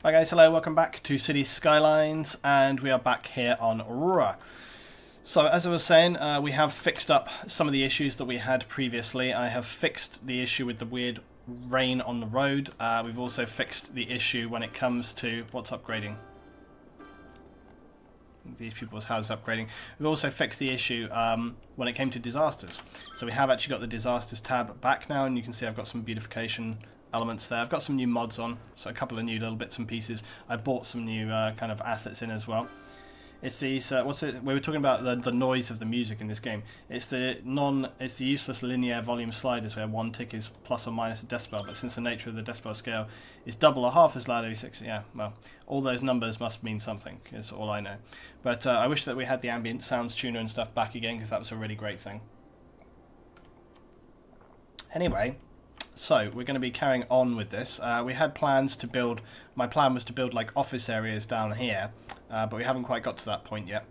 Hi guys, hello, welcome back to City Skylines, and we are back here on Aurora. So as I was saying, we have fixed up some of the issues that we had previously. I have fixed the issue with the weird rain on the road. We've also fixed the issue when it comes to what's upgrading. These people's houses upgrading. We've also fixed the issue when it came to disasters. So we have actually got the disasters tab back now, and you can see I've got some beautification elements there. I've got some new mods on, so a couple of new little bits and pieces. I bought some new kind of assets in as well. It's these what's it? We were talking about the noise of the music in this game. It's the useless linear volume sliders where one tick is plus or minus a decibel, but since the nature of the decibel scale is double or half as loud every 6, yeah, well, all those numbers must mean something. Is all I know. But I wish that we had the ambient sounds tuner and stuff back again, because that was a really great thing. Anyway. So, we're going to be carrying on with this. We had plans to build, my plan was to build like office areas down here, but we haven't quite got to that point yet.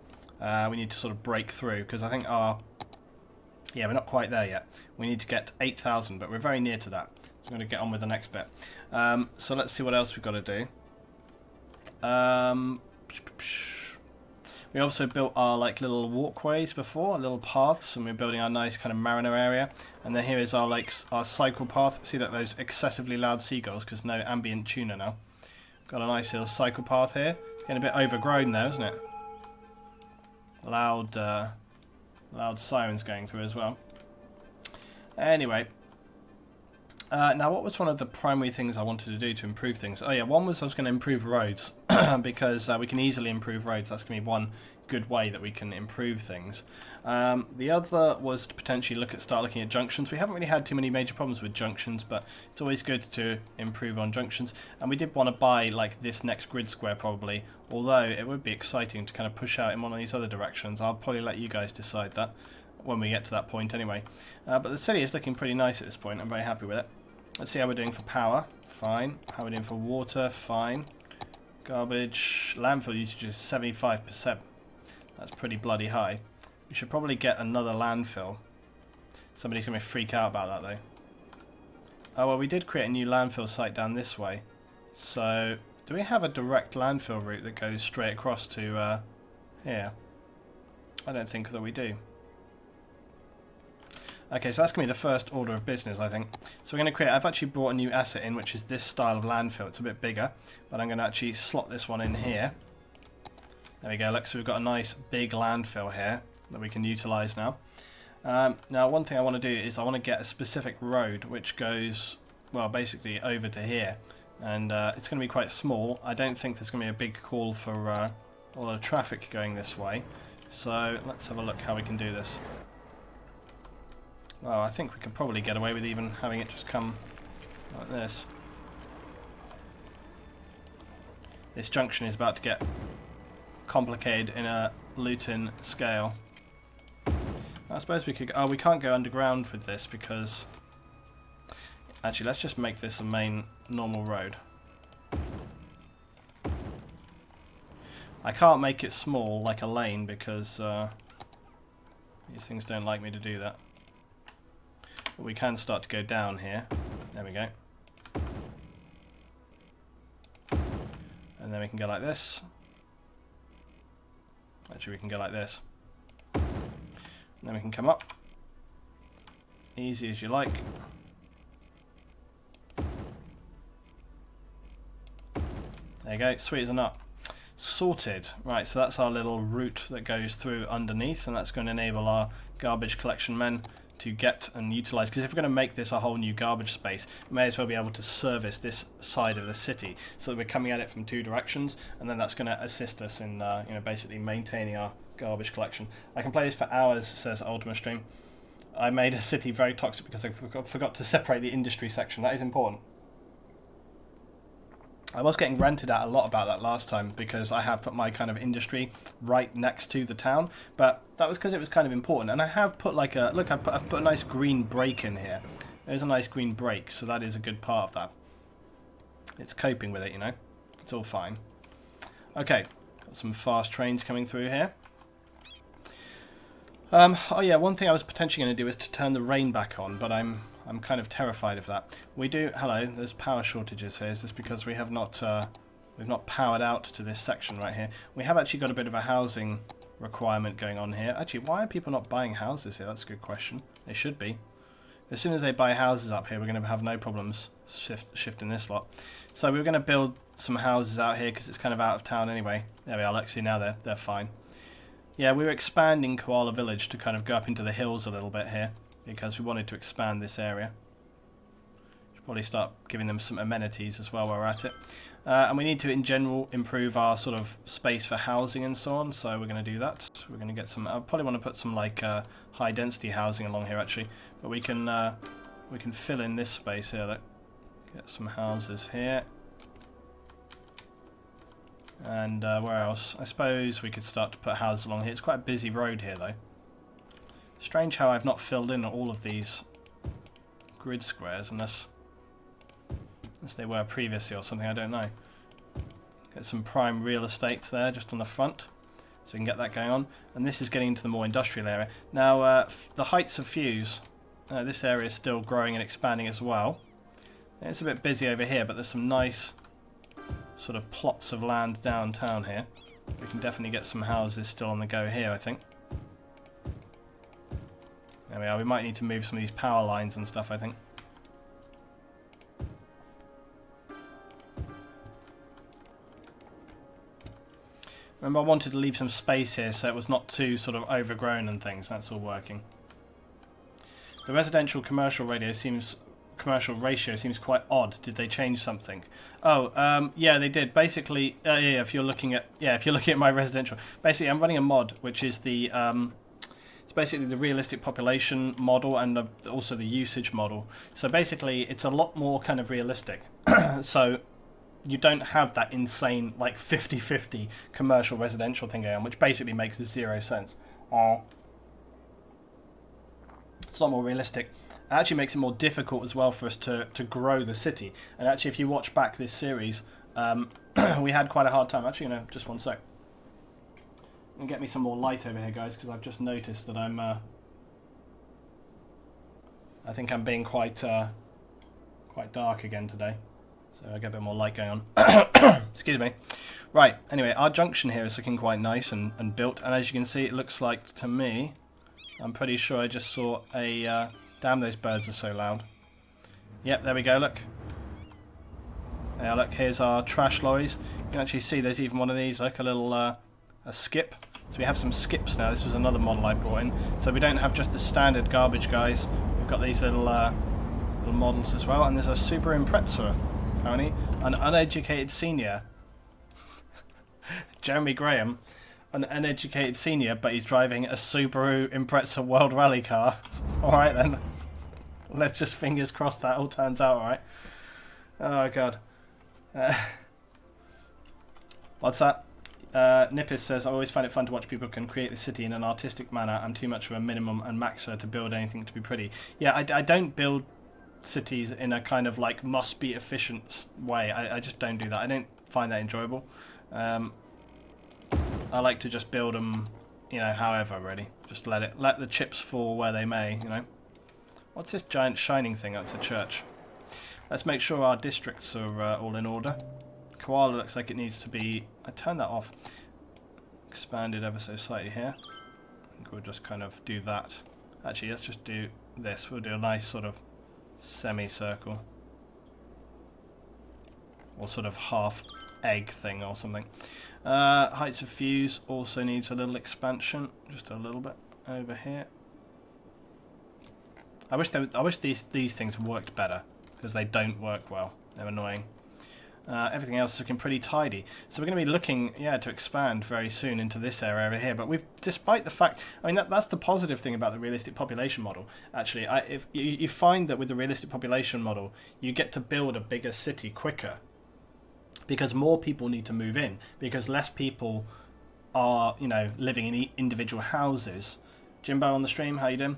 We need to sort of break through, because I think yeah, we're not quite there yet. We need to get 8,000, but we're very near to that. So I'm going to get on with the next bit. So let's see what else we've got to do. We also built our like little walkways before, little paths, and we're building our nice kind of mariner area. And then here is our our cycle path. See that those excessively loud seagulls, because no ambient tuner now. Got a nice little cycle path here. It's getting a bit overgrown though, isn't it? Loud sirens going through as well. Anyway. Now, what was one of the primary things I wanted to do to improve things? Oh yeah, one was I was going to improve roads, because we can easily improve roads. That's going to be one good way that we can improve things. The other was to potentially start looking at junctions. We haven't really had too many major problems with junctions, but it's always good to improve on junctions. And we did want to buy like this next grid square probably, although it would be exciting to kind of push out in one of these other directions. I'll probably let you guys decide that when we get to that point anyway. But the city is looking pretty nice at this point. I'm very happy with it. Let's see how we're doing for power. Fine. How we're doing for water. Fine. Garbage. Landfill usage is 75%. That's pretty bloody high. We should probably get another landfill. Somebody's going to freak out about that though. Oh well, we did create a new landfill site down this way. So, do we have a direct landfill route that goes straight across to here? I don't think that we do. Okay, so that's going to be the first order of business, I think. So we're going to create, I've actually brought a new asset in, which is this style of landfill. It's a bit bigger, but I'm going to actually slot this one in here. There we go, look, so we've got a nice big landfill here that we can utilise now. Now, one thing I want to do is I want to get a specific road which goes, well, basically over to here. And it's going to be quite small. I don't think there's going to be a big call for a lot of traffic going this way. So let's have a look how we can do this. Well, I think we could probably get away with even having it just come like this. This junction is about to get complicated in a Luton scale. I suppose we could... Oh, we can't go underground with this because... Actually, let's just make this a main normal road. I can't make it small like a lane because these things don't like me to do that. But we can start to go down here. There we go. And then we can go like this. Actually, we can go like this. And then we can come up. Easy as you like. There you go, sweet as a nut. Sorted. Right, so that's our little route that goes through underneath, and that's going to enable our garbage collection men to get and utilise, because if we're going to make this a whole new garbage space, we may as well be able to service this side of the city, so that we're coming at it from two directions, and then that's going to assist us in you know, basically maintaining our garbage collection. I can play this for hours, says Ultima Stream. I made a city very toxic because I forgot to separate the industry section. That is important. I was getting ranted at a lot about that last time because I have put my kind of industry right next to the town, but that was because it was kind of important. And I have put like a look. I've put a nice green break in here. There's a nice green break, so that is a good part of that. It's coping with it, you know. It's all fine. Okay, got some fast trains coming through here. Oh yeah, one thing I was potentially going to do is to turn the rain back on, but I'm kind of terrified of that. We do... Hello, there's power shortages here. Is this because we have not We've not powered out to this section right here. We have actually got a bit of a housing requirement going on here. Actually, why are people not buying houses here? That's a good question. They should be. As soon as they buy houses up here, we're going to have no problems shifting this lot. So we're going to build some houses out here because it's kind of out of town anyway. There we are. Actually, now they're fine. Yeah, we were expanding Koala Village to kind of go up into the hills a little bit here because we wanted to expand this area. Should probably start giving them some amenities as well while we're at it. And we need to, in general, improve our sort of space for housing and so on. So we're going to do that. We're going to get some. I probably want to put some like high density housing along here actually, but we can fill in this space here. Look, get some houses here. And where else? I suppose we could start to put houses along here. It's quite a busy road here though. Strange how I've not filled in all of these grid squares unless they were previously or something, I don't know. Get some prime real estate there just on the front so we can get that going on. And this is getting into the more industrial area. Now the heights of Fuse, this area is still growing and expanding as well. It's a bit busy over here, but there's some nice sort of plots of land downtown here. We can definitely get some houses still on the go here, I think. There we are. We might need to move some of these power lines and stuff, I think. Remember, I wanted to leave some space here so it was not too sort of overgrown and things. That's all working. The residential commercial ratio seems quite odd. Did they change something? Oh, yeah, they did. Basically, yeah, if you're looking at my residential, basically, I'm running a mod which is the it's basically the realistic population model and also the usage model. So basically, it's a lot more kind of realistic. So you don't have that insane like 50-50 commercial residential thing going on, which basically makes zero sense. It's a lot more realistic. It actually makes it more difficult as well for us to grow the city. And actually, if you watch back this series, we had quite a hard time. Actually, just one sec. And get me some more light over here, guys, because I've just noticed that I think I'm being quite dark again today. So I get a bit more light going on. Excuse me. Right, anyway, our junction here is looking quite nice and built. And as you can see, it looks like, to me, I'm pretty sure I just saw a... damn, those birds are so loud. Yep, there we go, look. Yeah, look, here's our trash lorries. You can actually see there's even one of these, like a little a skip. So we have some skips now. This was another model I brought in. So we don't have just the standard garbage guys. We've got these little models as well. And there's a super imprezza, apparently. An uneducated senior. Jeremy Graham. An uneducated senior, but he's driving a Subaru Impreza World Rally car. Alright then. Let's just fingers crossed that all turns out alright. Oh god. What's that? Nippis says, I always find it fun to watch people can create the city in an artistic manner. I'm too much of a minimum and maxer to build anything to be pretty. Yeah, I don't build cities in a kind of like must be efficient way. I just don't do that. I don't find that enjoyable. I like to just build them, however, really. Just let the chips fall where they may, What's this giant shining thing? Oh, it's a church. Let's make sure our districts are all in order. Koala looks like it needs to be... I turned that off. Expanded ever so slightly here. I think we'll just kind of do that. Actually, let's just do this. We'll do a nice sort of semicircle. Or sort of half egg thing or something. Heights of Fuse also needs a little expansion, just a little bit over here. I wish these things worked better because they don't work well. They're annoying. Everything else is looking pretty tidy. So we're going to be looking, to expand very soon into this area over here. But despite the fact, that's the positive thing about the realistic population model. Actually, if you find that with the realistic population model, you get to build a bigger city quicker. Because more people need to move in, because less people are, living in individual houses. Jimbo on the stream, how you doing?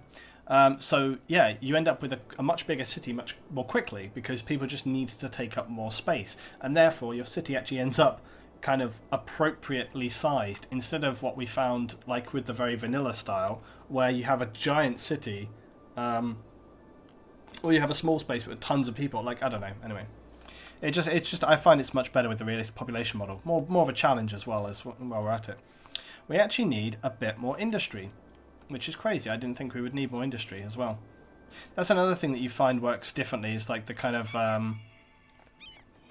So yeah, you end up with a much bigger city much more quickly because people just need to take up more space, and therefore your city actually ends up kind of appropriately sized instead of what we found like with the very vanilla style where you have a giant city, or you have a small space with tons of people. Like I don't know. Anyway. It's just I find it's much better with the realistic population model. More of a challenge as well as while we're at it. We actually need a bit more industry, which is crazy. I didn't think we would need more industry as well. That's another thing that you find works differently, is like the kind of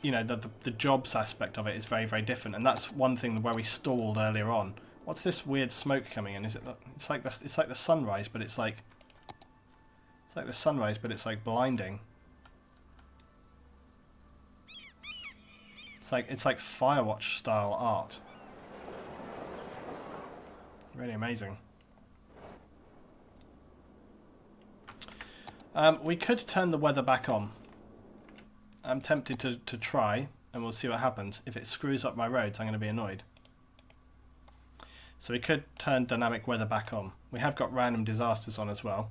you know, the jobs aspect of it is very, very different, and that's one thing where we stalled earlier on. What's this weird smoke coming in? Is it? It's like the sunrise, but it's like the sunrise, but it's like blinding. It's like FIREWATCH style art. Really amazing. We could turn the weather back on. I'm tempted to try, and we'll see what happens. If it screws up my roads, I'm going to be annoyed. So we could turn dynamic weather back on. We have got random disasters on as well.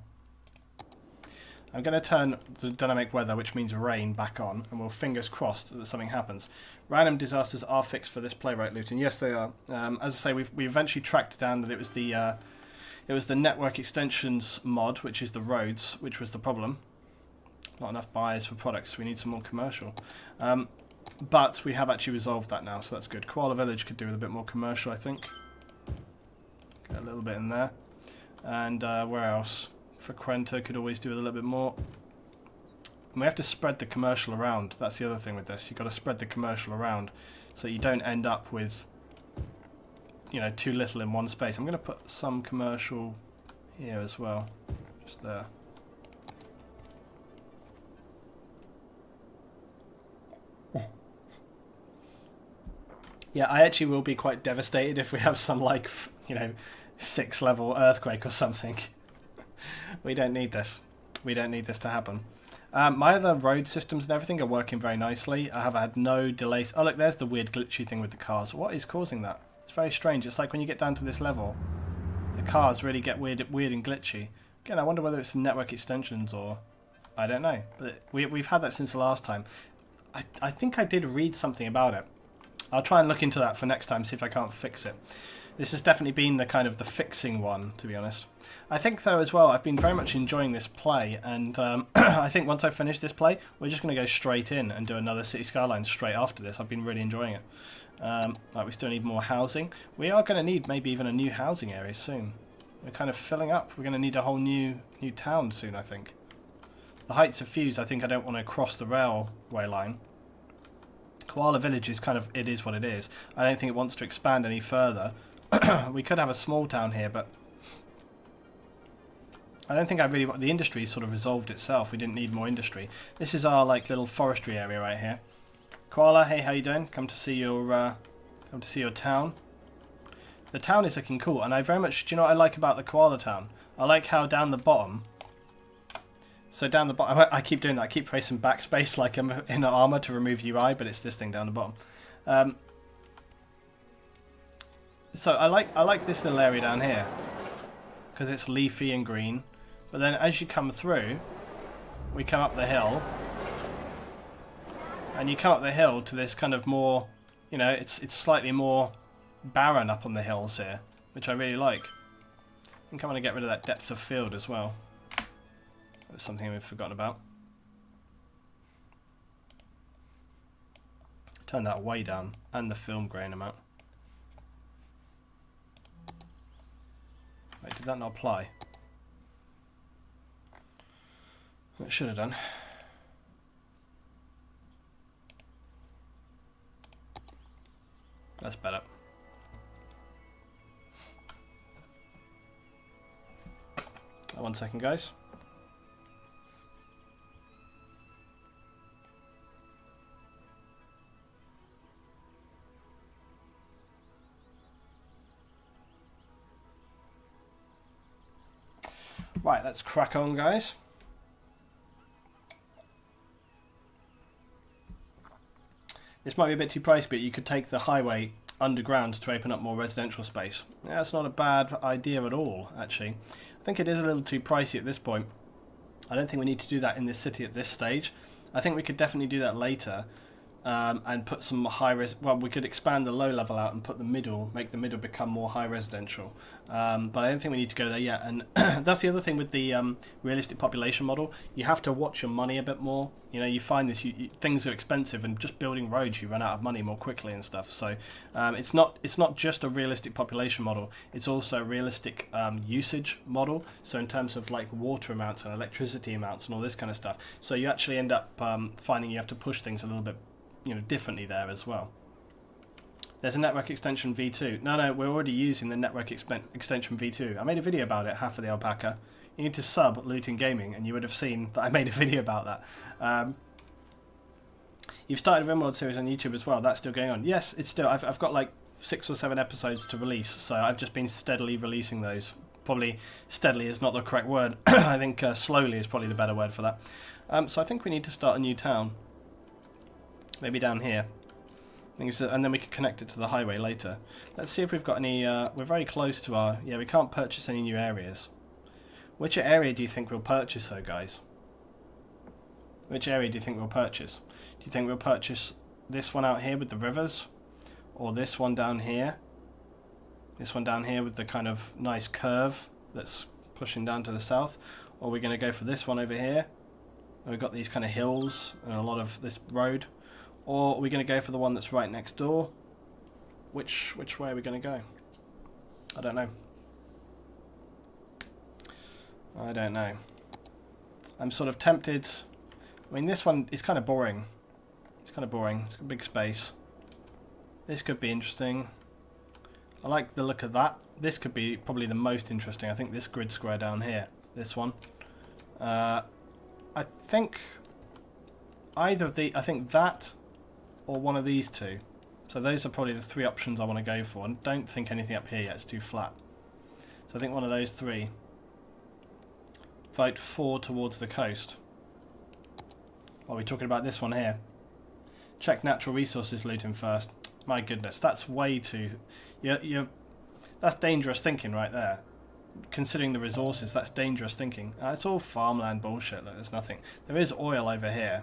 I'm going to turn the dynamic weather, which means rain, back on, and we'll fingers crossed that something happens. Random disasters are fixed for this playwright loot, and yes, they are. As I say, we eventually tracked down that it was the network extensions mod, which is the roads, which was the problem. Not enough buyers for products. We need some more commercial. But we have actually resolved that now, so that's good. Koala Village could do with a bit more commercial, I think. Get a little bit in there. And where else? Frequenta could always do with a little bit more. And we have to spread the commercial around. That's the other thing with this. You've got to spread the commercial around so you don't end up with, you know, too little in one space. I'm going to put some commercial here as well. Just there. Yeah, I actually will be quite devastated if we have some, like, you know, 6-level earthquake or something. We don't need this. We don't need this to happen. My other road systems and everything are working very nicely. I have had no delays. Oh, look, there's the weird glitchy thing with the cars. What is causing that? It's very strange. It's like when you get down to this level, the cars really get weird and glitchy. Again, I wonder whether it's the network extensions or... I don't know. But we've had that since the last time. I think I did read something about it. I'll try and look into that for next time, see if I can't fix it. This has definitely been the kind of the fixing one, to be honest. I think, though, as well, I've been very much enjoying this play, and I think once I finish this play, we're just going to go straight in and do another City Skylines straight after this. I've been really enjoying it. Right, we still need more housing. We are going to need maybe even a new housing area soon. We're kind of filling up. We're going to need a whole new town soon, I think. The Heights of Fuse, I think I don't want to cross the railway line. Koala Village is kind of, it is what it is. I don't think it wants to expand any further. We could have a small town here, but I don't think I really want... The industry sort of resolved itself. We didn't need more industry. This is our, like, little forestry area right here. Koala, hey, how you doing? Come to see your town. The town is looking cool, and I very much... Do you know what I like about the Koala town? I like how down the bottom... So down the bottom, I keep doing that. I keep pressing backspace like I'm in Armour to remove UI, but it's this thing down the bottom. So I like this little area down here because it's leafy and green. But then as you come through, we come up the hill, and you come up the hill to this kind of more, you know, it's slightly more barren up on the hills here, which I really like. I think I want to get rid of that depth of field as well. That's something we've forgotten about. Turn that way down, and the film grain amount. Wait, did that not apply? It should have done. That's better. One second, guys. Right, let's crack on, guys. This might be a bit too pricey, but you could take the highway underground to open up more residential space. Yeah, that's not a bad idea at all, actually. I think it is a little too pricey at this point. I don't think we need to do that in this city at this stage. I think we could definitely do that later. and put some high res. Well, we could expand the low level out and put the middle, make the middle become more high residential. But I don't think we need to go there yet. And that's the other thing with the realistic population model. You have to watch your money a bit more. You know, you find this things are expensive, and just building roads, you run out of money more quickly and stuff. So it's not just a realistic population model. It's also a realistic usage model. So in terms of like water amounts and electricity amounts and all this kind of stuff. So you actually end up finding you have to push things a little bit, you know, differently there as well. There's a network extension v2. No, we're already using the network extension v2. I made a video about it, half of the alpaca. You need to sub Looting Gaming and you would have seen that I made a video about that. You've started a RimWorld series on YouTube as well. That's still going on. Yes, it's still. I've got like 6 or 7 episodes to release, so I've just been steadily releasing those. Probably steadily is not the correct word. I think slowly is probably the better word for that. So I think we need to start a new town. Maybe down here. And then we could connect it to the highway later. Let's see if we've got any... we're very close to our... Yeah, we can't purchase any new areas. Which area do you think we'll purchase though, guys? Which area do you think we'll purchase? Do you think we'll purchase this one out here with the rivers? Or this one down here? This one down here with the kind of nice curve that's pushing down to the south? Or are we going to go for this one over here? We've got these kind of hills and a lot of this road. Or are we going to go for the one that's right next door? Which way are we going to go? I don't know. I don't know. I'm sort of tempted. I mean, this one is kind of boring. It's kind of boring. It's got a big space. This could be interesting. I like the look of that. This could be probably the most interesting. I think this grid square down here. This one. I think either of the... I think that... or one of these two. So those are probably the 3 options I want to go for. I don't think anything up here yet, it's too flat. So I think one of those 3. Vote 4 towards the coast. Are we talking about this one here? Check natural resources looting first. My goodness, that's way too... that's dangerous thinking right there. Considering the resources, that's dangerous thinking. It's all farmland bullshit, look, there's nothing. There is oil over here.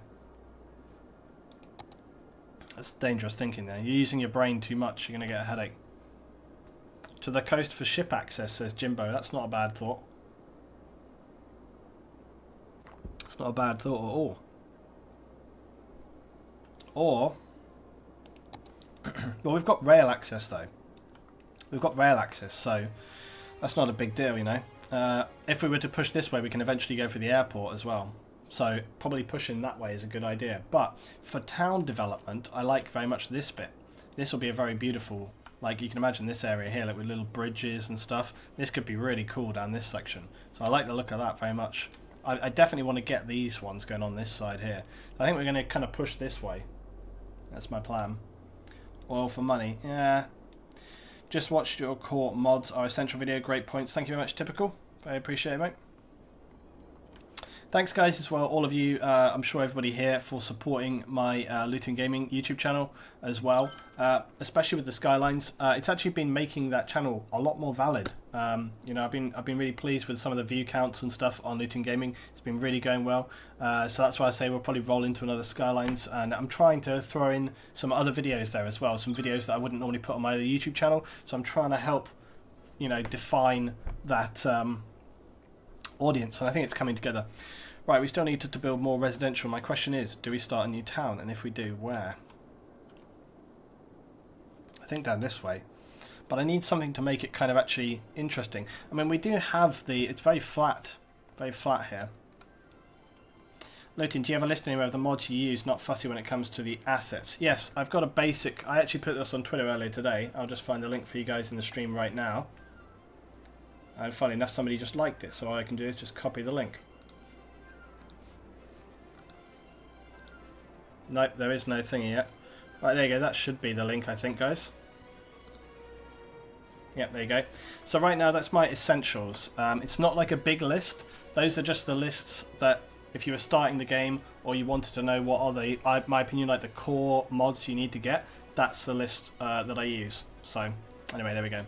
That's dangerous thinking there. You're using your brain too much, you're going to get a headache. To the coast for ship access, says Jimbo. That's not a bad thought. It's not a bad thought at all. Or... well, we've got rail access, though. We've got rail access, so that's not a big deal, you know. If we were to push this way, we can eventually go for the airport as well. So probably pushing that way is a good idea. But for town development, I like very much this bit. This will be a very beautiful, like you can imagine this area here, like with little bridges and stuff. This could be really cool down this section. So I like the look of that very much. I definitely want to get these ones going on this side here. I think we're going to kind of push this way. That's my plan. Oil for money. Yeah. Just watched your core mods, our essential video. Great points. Thank you very much, Typical. Very appreciate it, mate. Thanks guys as well, all of you, I'm sure everybody here, for supporting my Looting Gaming YouTube channel as well, especially with the Skylines. It's actually been making that channel a lot more valid. You know, I've been really pleased with some of the view counts and stuff on Looting Gaming. It's been really going well, so that's why I say we'll probably roll into another Skylines, and I'm trying to throw in some other videos there as well, some videos that I wouldn't normally put on my other YouTube channel, so I'm trying to help, you know, define that audience, and I think it's coming together. Right, we still need to build more residential. My question is, do we start a new town? And if we do, where? I think down this way. But I need something to make it kind of actually interesting. I mean, we do have the... It's very flat here. Looting, do you have a list anywhere of the mods you use? Not fussy when it comes to the assets. Yes, I've got a basic... I actually put this on Twitter earlier today. I'll just find the link for you guys in the stream right now. And funny enough, somebody just liked it. So all I can do is just copy the link. Nope, there is no thingy yet. Right, there you go. That should be the link, I think, guys. Yep, there you go. So right now, that's my essentials. It's not like a big list. Those are just the lists that, if you were starting the game or you wanted to know what are the, my opinion, like the core mods you need to get, that's the list that I use. So, anyway, there we go.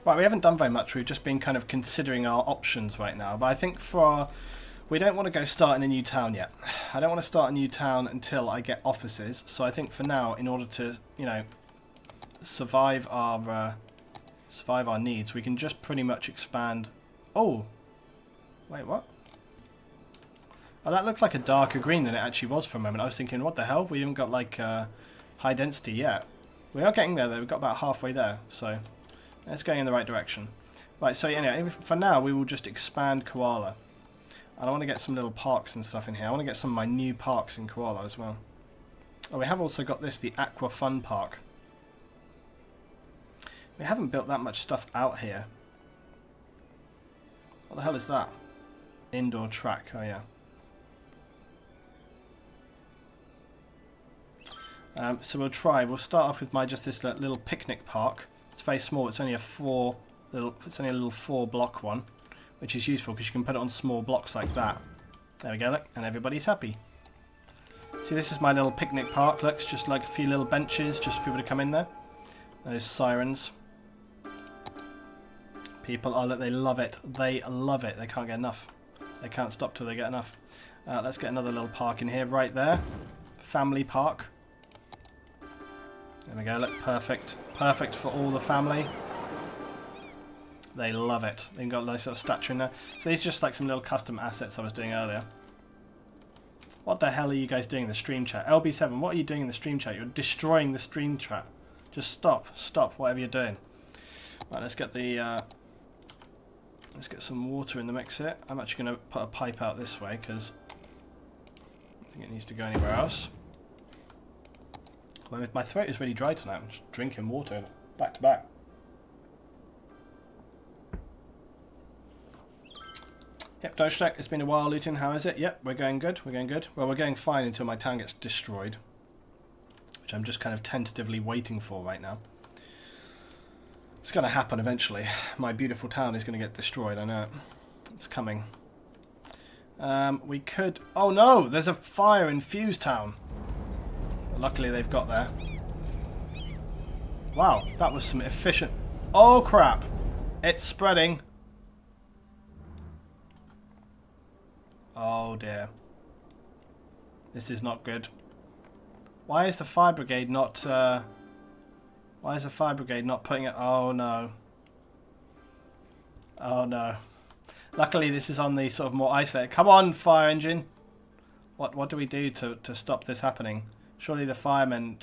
Right, we haven't done very much. We've just been kind of considering our options right now. But I think for our... We don't want to go starting a new town yet. I don't want to start a new town until I get offices. So I think for now, in order to, you know, survive our needs, we can just pretty much expand. Oh, wait, what? Oh, that looked like a darker green than it actually was for a moment. I was thinking, what the hell? We haven't got like high density yet. We are getting there though. We've got about halfway there, so it's going in the right direction. Right, so anyway, for now we will just expand Koala. And I want to get some little parks and stuff in here. I want to get some of my new parks in Koala as well. Oh, we have also got this, the Aqua Fun Park. We haven't built that much stuff out here. What the hell is that? Indoor track, oh yeah. So we'll start off with just this little picnic park. It's very small, it's only a little 4-block one. Which is useful because you can put it on small blocks like that. There we go, look, and everybody's happy. See, this is my little picnic park. Looks just like a few little benches just for people to come in there. Those sirens. People, oh look, they love it. They love it. They can't get enough. They can't stop till they get enough. Let's get another little park in here, right there. Family park. There we go, look, perfect. Perfect for all the family. They love it. They've got a nice little statue in there. So these are just like some little custom assets I was doing earlier. What the hell are you guys doing in the stream chat? LB7, what are you doing in the stream chat? You're destroying the stream chat. Just stop. Stop, whatever you're doing. Right, let's get some water in the mix here. I'm actually going to put a pipe out this way because I think it needs to go anywhere else. Well, my throat is really dry tonight. I'm just drinking water back to back. Yep, Doshtek, it's been a while, Luton. How is it? Yep, we're going good. We're going good. Well, we're going fine until my town gets destroyed. Which I'm just kind of tentatively waiting for right now. It's going to happen eventually. My beautiful town is going to get destroyed, I know it. It's coming. We could... Oh no! There's a fire in Fuse Town. Luckily they've got there. Wow, that was some efficient... Oh crap! It's spreading. Oh dear. This is not good. Why is the fire brigade not putting it? Oh no. Oh no. Luckily this is on the sort of more isolated. Come on, fire engine. What do we do to stop this happening? Surely the firemen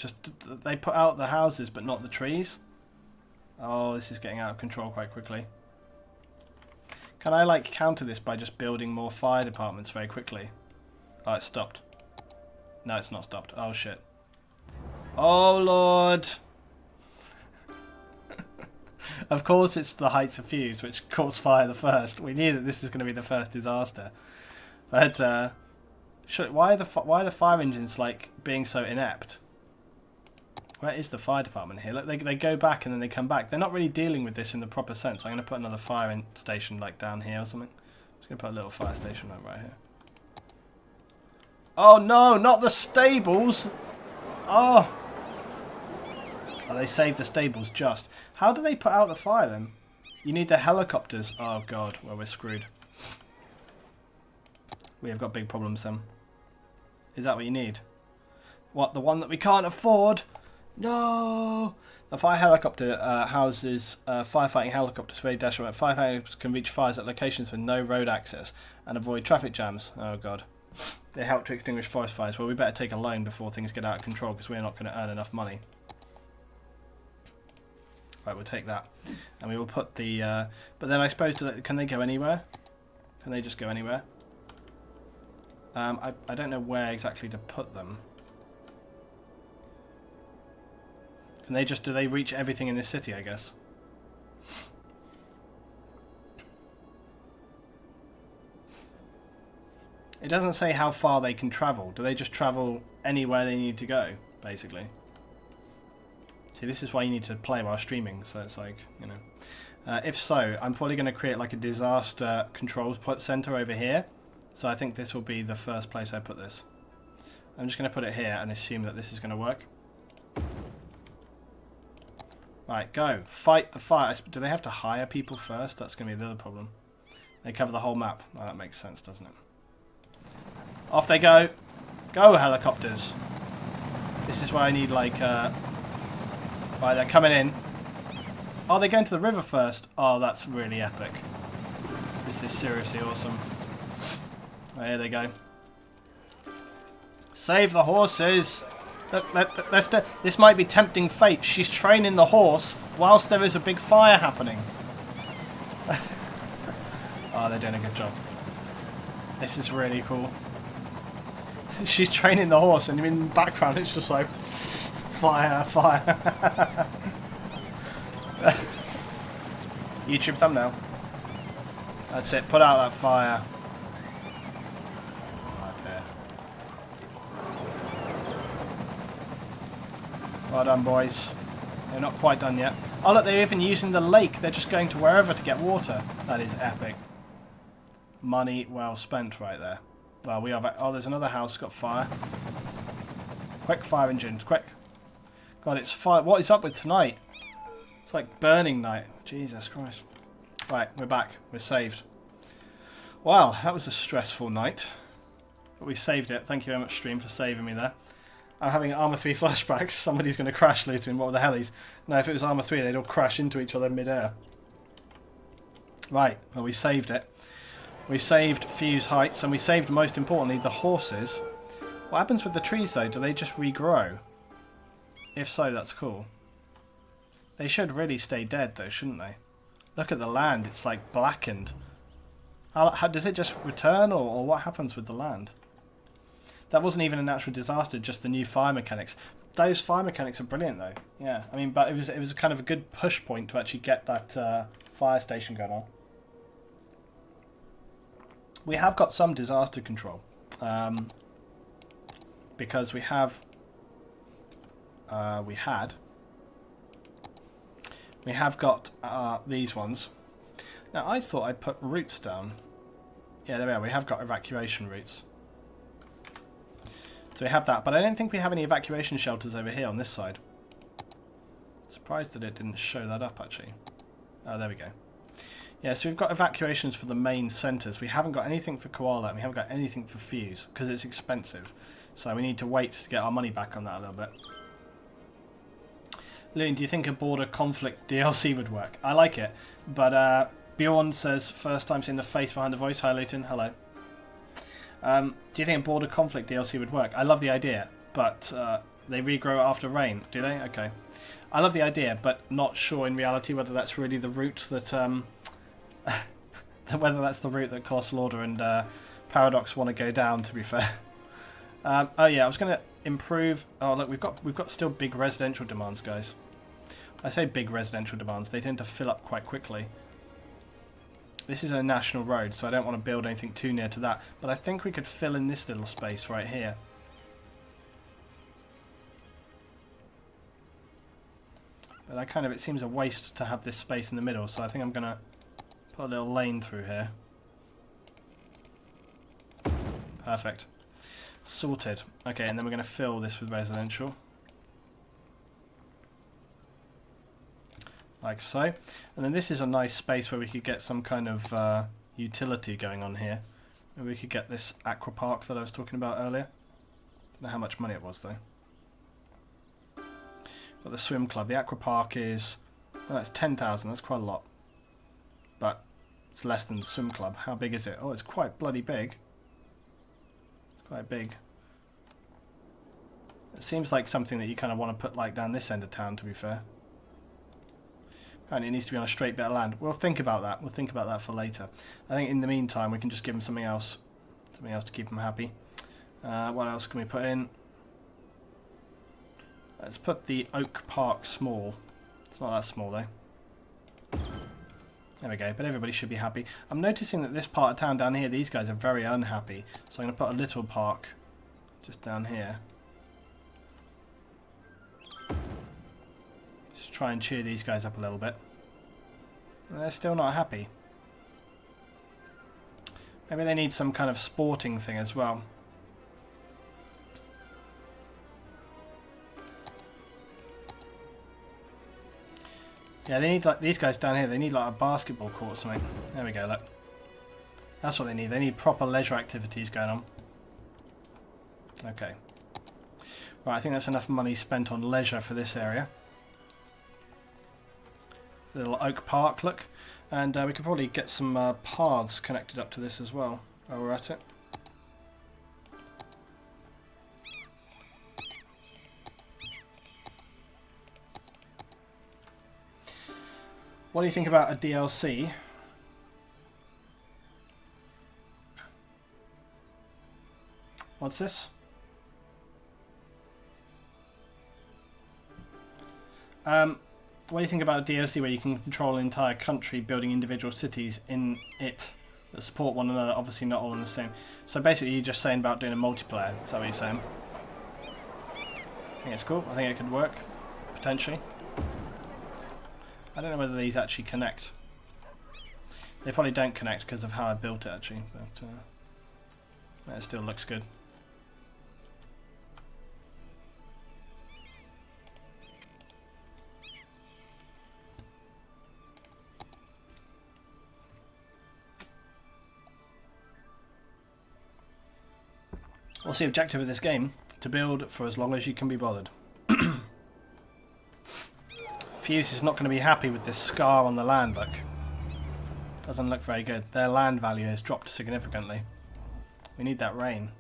they put out the houses but not the trees. Oh, this is getting out of control quite quickly. Can I like counter this by just building more fire departments very quickly? Oh, it's stopped. No, it's not stopped. Oh shit. Oh lord. Of course it's the heights of Fuse which caused fire the first. We knew that this was going to be the first disaster. But why are the fire engines like being so inept? Where is the fire department here? Look, they go back and then they come back. They're not really dealing with this in the proper sense. I'm going to put another fire station like down here or something. I'm just going to put a little fire station right here. Oh no, not the stables! Oh! Oh, they saved the stables just. How do they put out the fire then? You need the helicopters. Oh god, well we're screwed. We have got big problems then. Is that what you need? What, the one that we can't afford? No! The fire helicopter houses firefighting helicopters for dash away. Firefighters can reach fires at locations with no road access and avoid traffic jams. Oh god. They help to extinguish forest fires. Well, we better take a loan before things get out of control because we're not going to earn enough money. Right, we'll take that. And we will put the... but then I suppose, can they go anywhere? Can they just go anywhere? I don't know where exactly to put them. Can they just... Do they reach everything in this city, I guess? It doesn't say how far they can travel. Do they just travel anywhere they need to go, basically? See, this is why you need to play while streaming, so it's like, you know. If so, I'm probably going to create like a disaster controls center over here. So I think this will be the first place I put this. I'm just going to put it here and assume that this is going to work. Right, go. Fight the fire. Do they have to hire people first? That's going to be the other problem. They cover the whole map. Oh, that makes sense, doesn't it? Off they go. Go, helicopters. This is why I need, like, right, they're coming in. Oh, they're going to the river first. Oh, that's really epic. This is seriously awesome. Right, here they go. Save the horses. Look, this might be tempting fate. She's training the horse whilst there is a big fire happening. Oh, they're doing a good job. This is really cool. She's training the horse, and in the background it's just like fire, fire. YouTube thumbnail. That's it. Put out that fire. Right there. Well done, boys. They're not quite done yet. Oh look, they're even using the lake. They're just going to wherever to get water. That is epic. Money well spent right there. Well, we have... Oh, there's another house got fire. Quick, fire engines, quick. God, it's fire. What is up with tonight? It's like burning night. Jesus Christ. Right, we're back. We're saved. Wow, that was a stressful night. But we saved it. Thank you very much, stream, for saving me there. I'm having Armour 3 flashbacks. Somebody's going to crash looting. What the hell is? No, if it was Armour 3, they'd all crash into each other mid-air. Right, well, we saved it. We saved Fuse Heights, and we saved, most importantly, the horses. What happens with the trees, though? Do they just regrow? If so, that's cool. They should really stay dead, though, shouldn't they? Look at the land. It's, like, blackened. How does it just return, or what happens with the land? That wasn't even a natural disaster, just the new fire mechanics. Those fire mechanics are brilliant, though. Yeah, I mean, but it was kind of a good push point to actually get that fire station going on. We have got some disaster control, because we have got these ones. Now I thought I'd put routes down. Yeah, there we are. We have got evacuation routes, so we have that. But I don't think we have any evacuation shelters over here on this side. Surprised that it didn't show that up actually. Oh, there we go. Yeah, so we've got evacuations for the main centres. We haven't got anything for Koala, and we haven't got anything for Fuse, because it's expensive. So we need to wait to get our money back on that a little bit. Loon, do you think a border conflict DLC would work? I like it, but Bjorn says, first time seeing the face behind the voice. Hi, Luton. Hello. Do you think a border conflict DLC would work? I love the idea, but they regrow after rain. Do they? Okay. I love the idea, but not sure in reality whether that's really the route that... whether that's the route that Colossal Order and Paradox want to go down, to be fair. Oh yeah, I was going to improve... Oh look, we've got still big residential demands, guys. I say big residential demands, they tend to fill up quite quickly. This is a national road, so I don't want to build anything too near to that. But I think we could fill in this little space right here. But it seems a waste to have this space in the middle, so I think I'm going to put a little lane through here. Perfect. Sorted. Okay, and then we're going to fill this with residential. Like so. And then this is a nice space where we could get some kind of utility going on here. Maybe we could get this aqua park that I was talking about earlier. Don't know how much money it was though. Got the swim club. The aqua park is... Oh, that's 10,000. That's quite a lot. But it's less than the swim club. How big is it? Oh, it's quite bloody big. It's quite big. It seems like something that you kind of want to put like down this end of town, to be fair. Apparently it needs to be on a straight bit of land. We'll think about that. We'll think about that for later. I think in the meantime we can just give them something else. Something else to keep them happy. What else can we put in? Let's put the Oak Park small. It's not that small though. There we go, but everybody should be happy. I'm noticing that this part of town down here, these guys are very unhappy. So I'm going to put a little park just down here. Just try and cheer these guys up a little bit. And they're still not happy. Maybe they need some kind of sporting thing as well. Yeah, they need like these guys down here. They need like a basketball court or something. There we go. Look, that's what they need. They need proper leisure activities going on. Okay. Right, I think that's enough money spent on leisure for this area. Little oak park, look. And we could probably get some paths connected up to this as well while we're at it. What do you think about a DLC? What's this? What do you think about a DLC where you can control an entire country building individual cities in it that support one another, obviously not all in the same. So basically you're just saying about doing a multiplayer, is that what you're saying? I think it's cool, I think it could work, potentially. I don't know whether these actually connect. They probably don't connect because of how I built it actually, but it still looks good. What's the objective of this game? To build for as long as you can be bothered. Fuse is not going to be happy with this scar on the land, look. Doesn't look very good. Their land value has dropped significantly. We need that rain.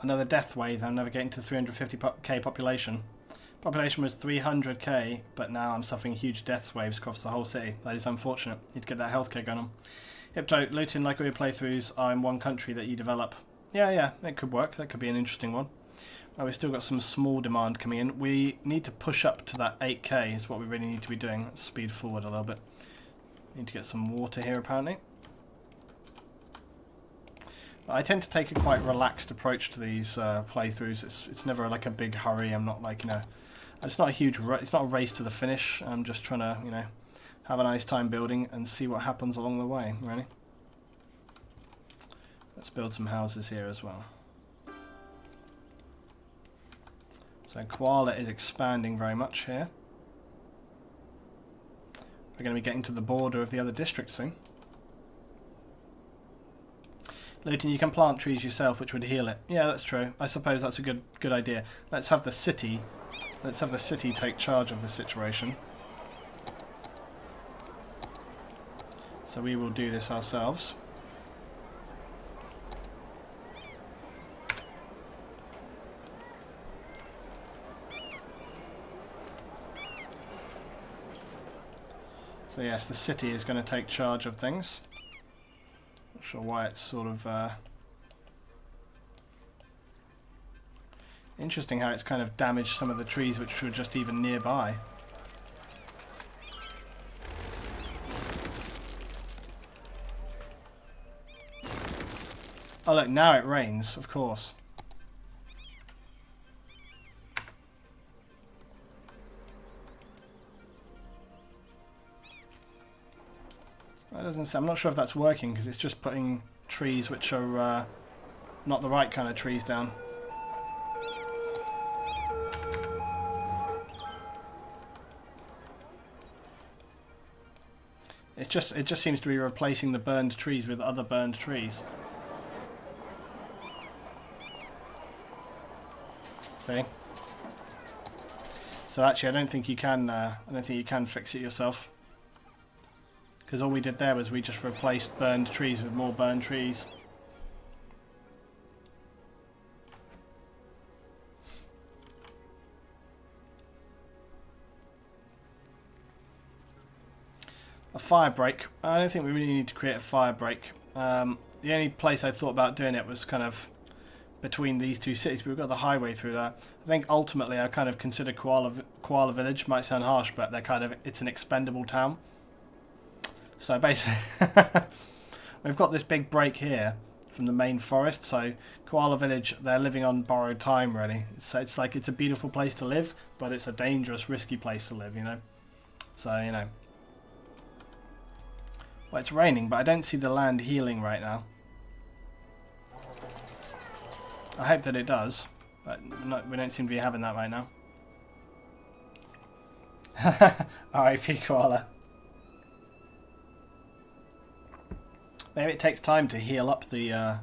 Another death wave. I'm never getting to 350k population. Population was 300k, but now I'm suffering huge death waves across the whole city. That is unfortunate. Need to get that healthcare going on. Hypto, looting like all your playthroughs are in one country that you develop. Yeah, it could work. That could be an interesting one. Well, we've still got some small demand coming in. We need to push up to that 8k is what we really need to be doing. Let's speed forward a little bit. Need to get some water here apparently. But I tend to take a quite relaxed approach to these playthroughs. It's never like a big hurry. I'm not like, it's not a huge it's not a race to the finish. I'm just trying to, have a nice time building and see what happens along the way, really. Let's build some houses here as well. So Koala is expanding very much here. We're going to be getting to the border of the other district soon. Luton, you can plant trees yourself, which would heal it. Yeah, that's true. I suppose that's a good idea. Let's have the city take charge of the situation. So we will do this ourselves. So yes, the city is going to take charge of things. Not sure why it's sort of interesting how it's kind of damaged some of the trees which were just even nearby. Oh look, now it rains, of course. That doesn't say, I'm not sure if that's working because it's just putting trees which are not the right kind of trees down. It just seems to be replacing the burned trees with other burned trees. See? So actually, I don't think you can fix it yourself. Because all we did there was we just replaced burned trees with more burned trees. A fire break. I don't think we really need to create a fire break. The only place I thought about doing it was kind of between these two cities, but we've got the highway through there. I think ultimately I kind of consider Koala Village, might sound harsh, but it's an expendable town. So basically, we've got this big break here from the main forest. So Koala Village, they're living on borrowed time, really. It's like it's a beautiful place to live, but it's a dangerous, risky place to live, So, Well, it's raining, but I don't see the land healing right now. I hope that it does, but we don't seem to be having that right now. R.I.P. Koala. Maybe it takes time to heal up the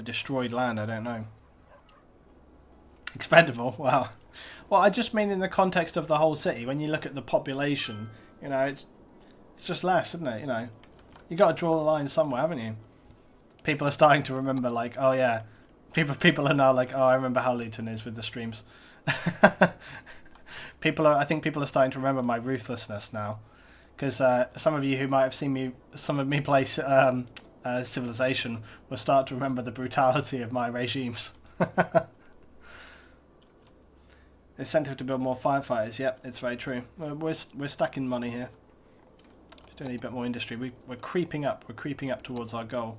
destroyed land, I don't know. Expendable, wow. Well, I just mean in the context of the whole city. When you look at the population, you know, it's just less, isn't it? You know, you got to draw the line somewhere, haven't you? People are starting to remember, like, oh yeah, people are now like, oh, I remember how Luton is with the streams. I think people are starting to remember my ruthlessness now, because some of you who might have seen some of me play Civilization will start to remember the brutality of my regimes. Incentive to build more firefighters. Yep, it's very true. We're stacking money here. Still need a bit more industry. We're creeping up. We're creeping up towards our goal.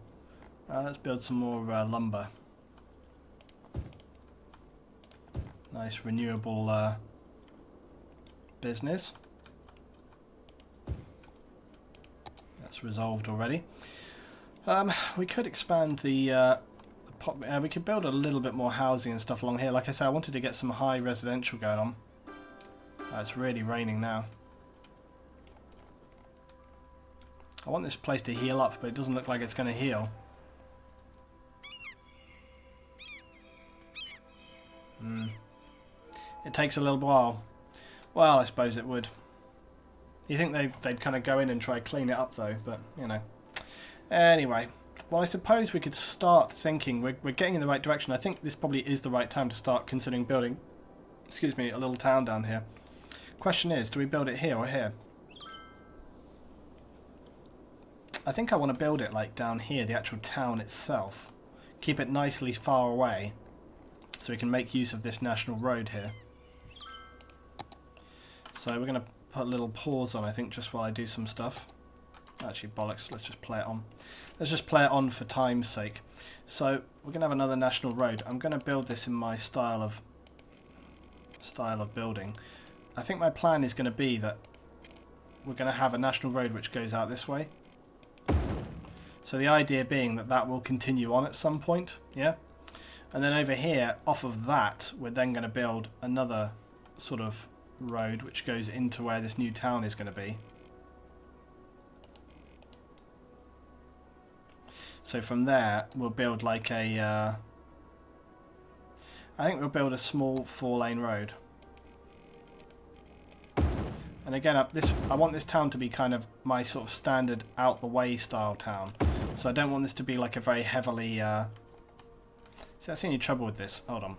Let's build some more lumber. Nice renewable business. That's resolved already. We could expand the we could build a little bit more housing and stuff along here. Like I said, I wanted to get some high residential going on. It's really raining now. I want this place to heal up, but it doesn't look like it's going to heal. It takes a little while. Well, I suppose it would. You think they'd kind of go in and try to clean it up though, but you know. Anyway, well, I suppose we could start thinking. We're getting in the right direction. I think this probably is the right time to start considering building, excuse me, a little town down here. Question is, do we build it here or here? I think I want to build it like down here, the actual town itself. Keep it nicely far away so we can make use of this national road here. So we're going to put a little pause on, I think, just while I do some stuff. Actually, bollocks, let's just play it on. Let's just play it on for time's sake. So we're going to have another national road. I'm going to build this in my style of building. I think my plan is going to be that we're going to have a national road which goes out this way. So the idea being that that will continue on at some point, yeah? And then over here, off of that, we're then going to build another sort of road which goes into where this new town is going to be. So from there, we'll build like a... I think we'll build a small 4-lane road. And again, I want this town to be kind of my sort of standard out-the-way style town. So I don't want this to be like a very heavily... See, that's the only trouble with this. Hold on.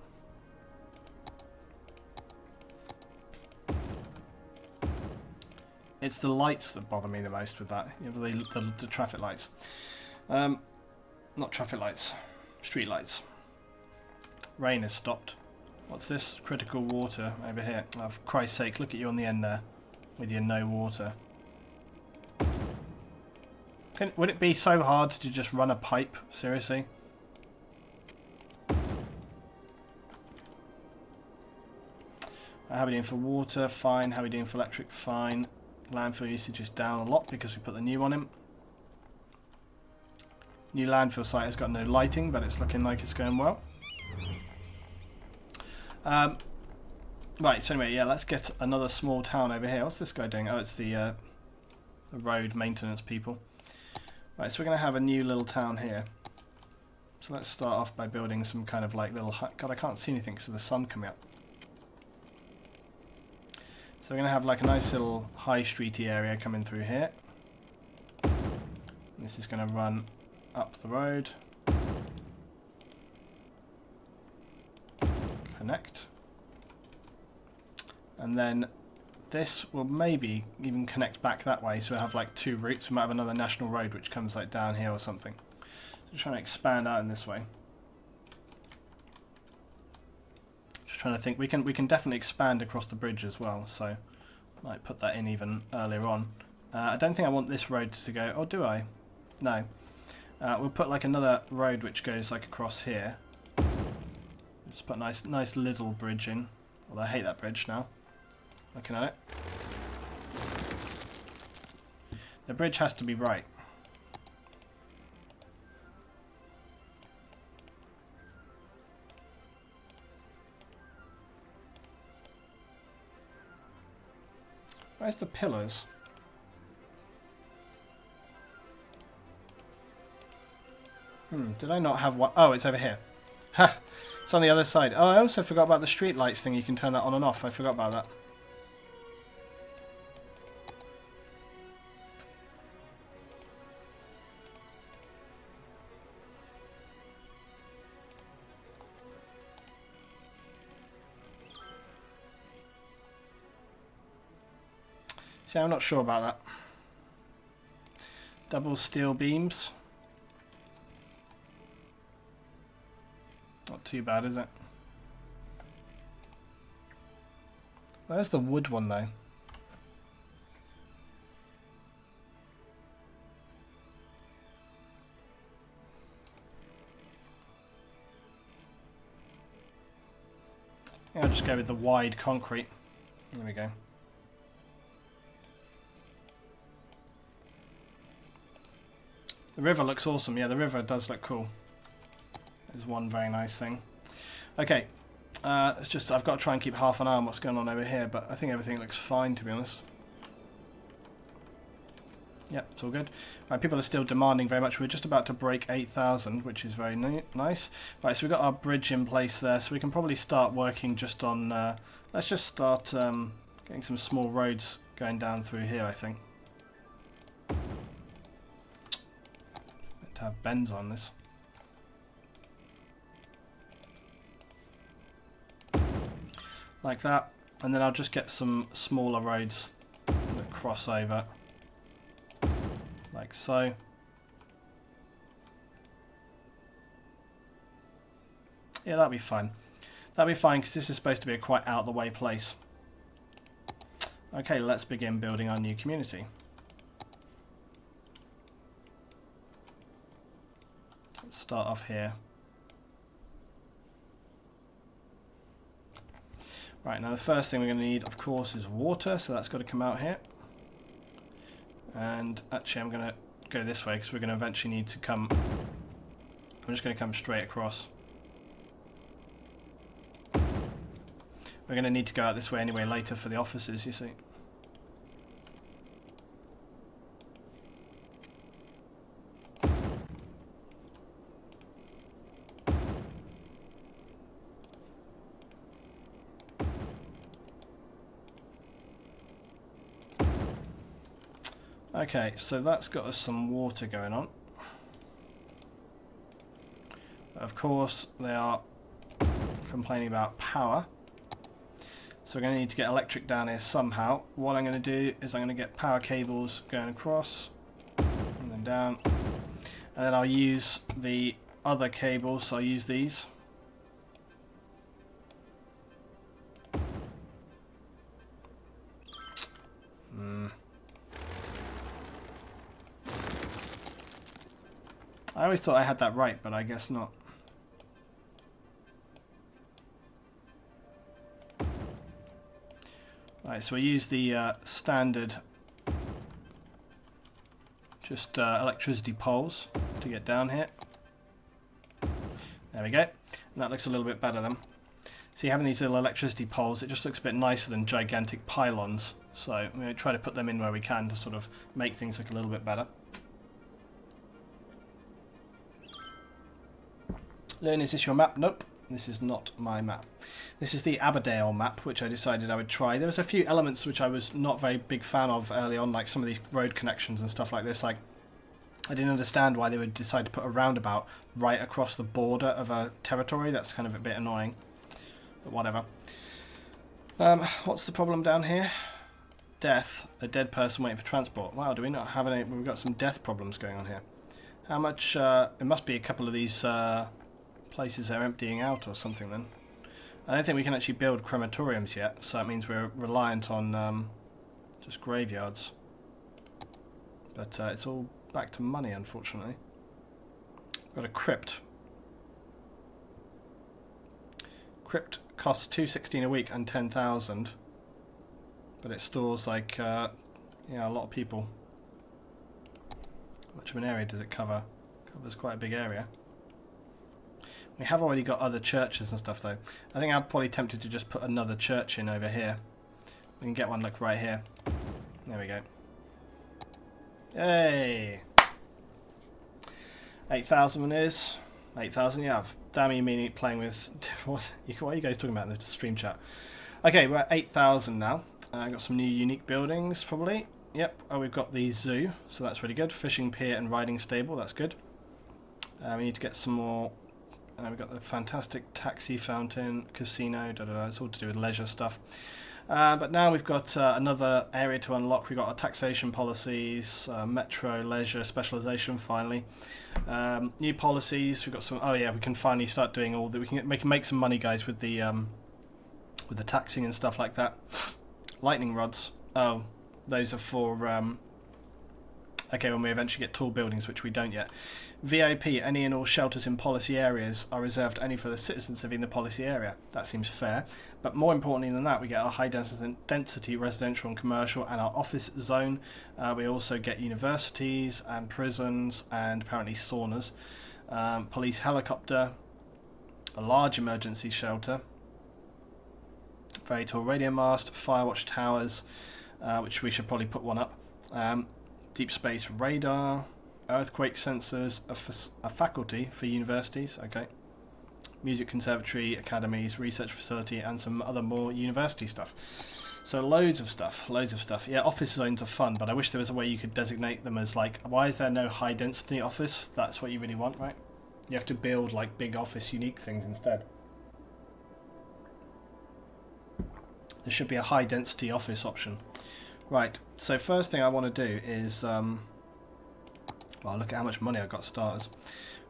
It's the lights that bother me the most with that. You know, the traffic lights. Not traffic lights. Street lights. Rain has stopped. What's this? Critical water over here. Oh, for Christ's sake, look at you on the end there. With your no water. Would it be so hard to just run a pipe? Seriously? How are we doing for water? Fine. How are we doing for electric? Fine. Landfill usage is down a lot because we put the new one in. New landfill site has got no lighting, but it's looking like it's going well. Right, so anyway, yeah, let's get another small town over here. What's this guy doing? Oh, it's the road maintenance people. Right, so we're going to have a new little town here. So let's start off by building some kind of like little hut. God, I can't see anything because of the sun coming up. So we're going to have like a nice little high streety area coming through here. This is going to run up the road. Connect. And then this will maybe even connect back that way, so we'll have like two routes. We might have another national road which comes like down here or something. So trying to expand out in this way. Just trying to think. We can definitely expand across the bridge as well, so might put that in even earlier on. I don't think I want this road to go. Or do I? No. We'll put like another road which goes like across here. Just put a nice little bridge in. Although I hate that bridge now. Looking at it. The bridge has to be right. Where's the pillars? Did I not have one? Oh, it's over here. Ha! It's on the other side. Oh, I also forgot about the street lights thing. You can turn that on and off. I forgot about that. See, I'm not sure about that. Double steel beams. Not too bad, is it? Where's the wood one, though? Yeah, I'll just go with the wide concrete. There we go. The river looks awesome. Yeah, the river does look cool. There's one very nice thing. Okay, it's just I've got to try and keep half an eye on what's going on over here, but I think everything looks fine, to be honest. Yep, it's all good. Right, people are still demanding very much. We're just about to break 8,000, which is very nice. Right, so we've got our bridge in place there, so we can probably start working just on... let's just start getting some small roads going down through here, I think. To have bends on this. Like that, and then I'll just get some smaller roads that cross over, like so. Yeah, that'll be fine. That'll be fine because this is supposed to be a quite out of the way place. Okay, let's begin building our new community. Let's start off here. Right, now the first thing we're going to need, of course, is water, so that's got to come out here. And actually I'm going to go this way because we're going to eventually need to come... I'm just going to come straight across. We're going to need to go out this way anyway later for the offices, you see. Okay, so that's got us some water going on. Of course, they are complaining about power. So we're going to need to get electric down here somehow. What I'm going to do is I'm going to get power cables going across and then down. And then I'll use the other cables, so I'll use these. I always thought I had that right, but I guess not. Right, so we use the standard just electricity poles to get down here. There we go. And that looks a little bit better then. See, having these little electricity poles, it just looks a bit nicer than gigantic pylons. So I'm going to try to put them in where we can to sort of make things look a little bit better. Learn, is this your map? Nope, this is not my map. This is the Aberdale map, which I decided I would try. There was a few elements which I was not very big fan of early on, like some of these road connections and stuff like this. Like, I didn't understand why they would decide to put a roundabout right across the border of a territory. That's kind of a bit annoying, but whatever. What's the problem down here? Death. A dead person waiting for transport. Wow, do we not have any? We've got some death problems going on here. How much? It must be a couple of these places are emptying out or something then. I don't think we can actually build crematoriums yet, so that means we're reliant on just graveyards. But it's all back to money, unfortunately. Got a crypt. Crypt costs $216 a week and 10,000, but it stores like yeah, a lot of people. How much of an area does it cover? It covers quite a big area. We have already got other churches and stuff though. I think I'm probably tempted to just put another church in over here. We can get one, look, right here. There we go. Yay! 8,000 is 8,000. Yeah, damn you mean playing with what are you guys talking about in the stream chat? Okay, we're at 8,000 now. Got some new unique buildings probably. Yep. Oh, we've got the zoo, so that's really good. Fishing pier and riding stable. That's good. We need to get some more. We've got the fantastic taxi fountain, casino. It's all to do with leisure stuff. But now we've got another area to unlock. We've got our taxation policies, metro, leisure, specialisation finally. New policies, we've got some, oh yeah, we can finally start doing all that. We can make some money, guys, with the taxing and stuff like that. Lightning rods, oh, those are for, okay, when we eventually get tall buildings, which we don't yet. VIP, any and all shelters in policy areas are reserved only for the citizens living in the policy area. That seems fair. But more importantly than that, we get our high density residential and commercial and our office zone. We also get universities and prisons and apparently saunas. Police helicopter, a large emergency shelter, very tall radio mast, FIREWATCH towers, which we should probably put one up. Deep space radar, earthquake sensors, a faculty for universities, okay. Music conservatory, academies, research facility, and some other more university stuff. So loads of stuff. Yeah, office zones are fun, but I wish there was a way you could designate them as like, why is there no high density office? That's what you really want, right? You have to build like big office unique things instead. There should be a high density office option. Right, so first thing I want to do is, well, look at how much money I've got starters.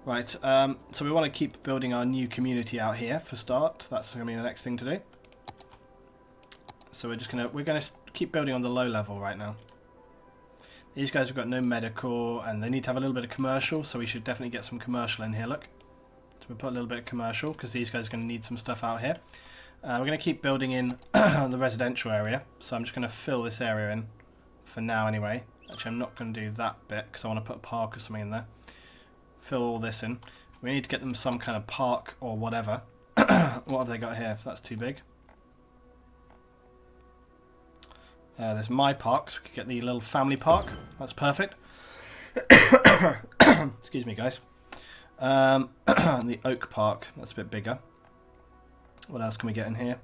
Right, so we want to keep building our new community out here for start. That's going to be the next thing to do. So we're going to keep building on the low level right now. These guys have got no medical, and they need to have a little bit of commercial, so we should definitely get some commercial in here, look. So we'll put a little bit of commercial, because these guys are going to need some stuff out here. We're going to keep building in the residential area, so I'm just going to fill this area in for now anyway. Actually, I'm not going to do that bit, because I want to put a park or something in there. Fill all this in. We need to get them some kind of park or whatever. What have they got here, if that's too big? There's my park, so we could get the little family park. That's perfect. Excuse me, guys. The oak park, that's a bit bigger. What else can we get in here?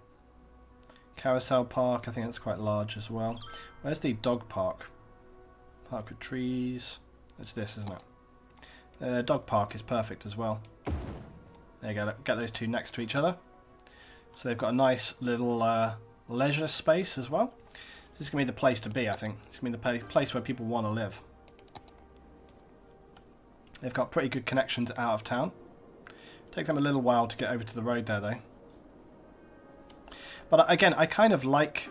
Carousel park, I think that's quite large as well. Where's the dog park? Park with trees. It's this, isn't it? Dog park is perfect as well. There you go, get those two next to each other. So they've got a nice little leisure space as well. This is going to be the place to be, I think. It's going to be the place where people want to live. They've got pretty good connections out of town. Take them a little while to get over to the road there, though. But again, I kind of like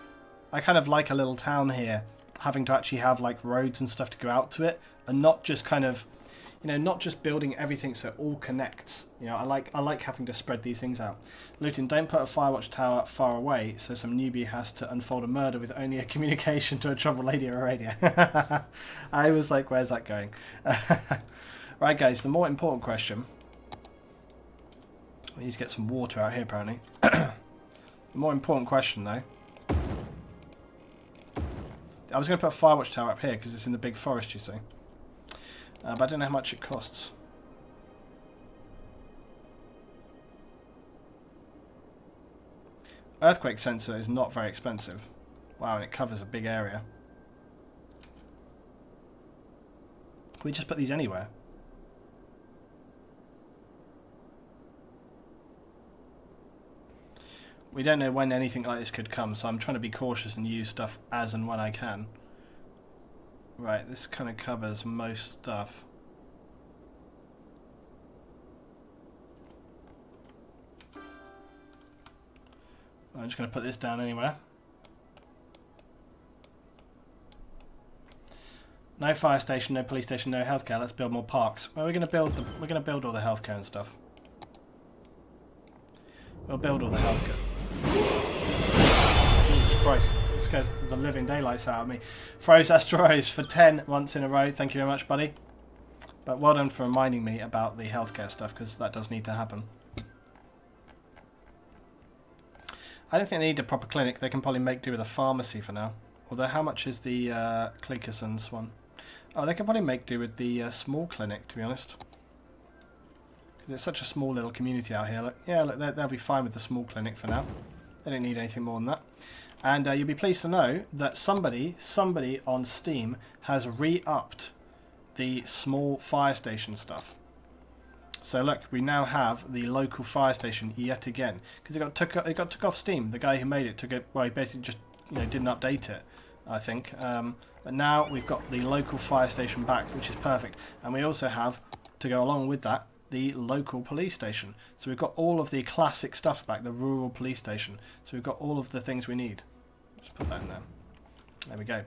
a little town here, having to actually have like roads and stuff to go out to it, and not just kind of, you know, not just building everything so it all connects. You know, I like having to spread these things out. Luton, don't put a FIREWATCH tower far away, so some newbie has to unfold a murder with only a communication to a troubled lady or a radio. I was like, where's that going? Right, guys, the more important question. We need to get some water out here, apparently. The more important question, though. I was going to put a FIREWATCH tower up here because it's in the big forest, you see. But I don't know how much it costs. Earthquake sensor is not very expensive. Wow, and it covers a big area. Can we just put these anywhere? We don't know when anything like this could come, so I'm trying to be cautious and use stuff as and when I can. Right, this kind of covers most stuff. I'm just going to put this down anywhere. No fire station, no police station, no healthcare. Let's build more parks. Well, we're going to build all the healthcare and stuff. We'll build all the healthcare. Jesus Christ, this scares the living daylights out of me. Froze Asteroids for 10 months in a row. Thank you very much, buddy. But well done for reminding me about the healthcare stuff, because that does need to happen. I don't think they need a proper clinic. They can probably make do with a pharmacy for now. Although, how much is the Clickerson's one? Oh, they can probably make do with the small clinic, to be honest. because it's such a small little community out here. Look, yeah, look, they'll be fine with the small clinic for now. They don't need anything more than that. And you'll be pleased to know that somebody on Steam has re-upped the small fire station stuff. So look, we now have the local fire station yet again, because it got took off Steam. The guy who made it took it. Well, he basically just didn't update it, I think. But now we've got the local fire station back, which is perfect. And we also have, to go along with that, the local police station. So we've got all of the classic stuff back, the rural police station. So we've got all of the things we need. Just put that in there. There we go.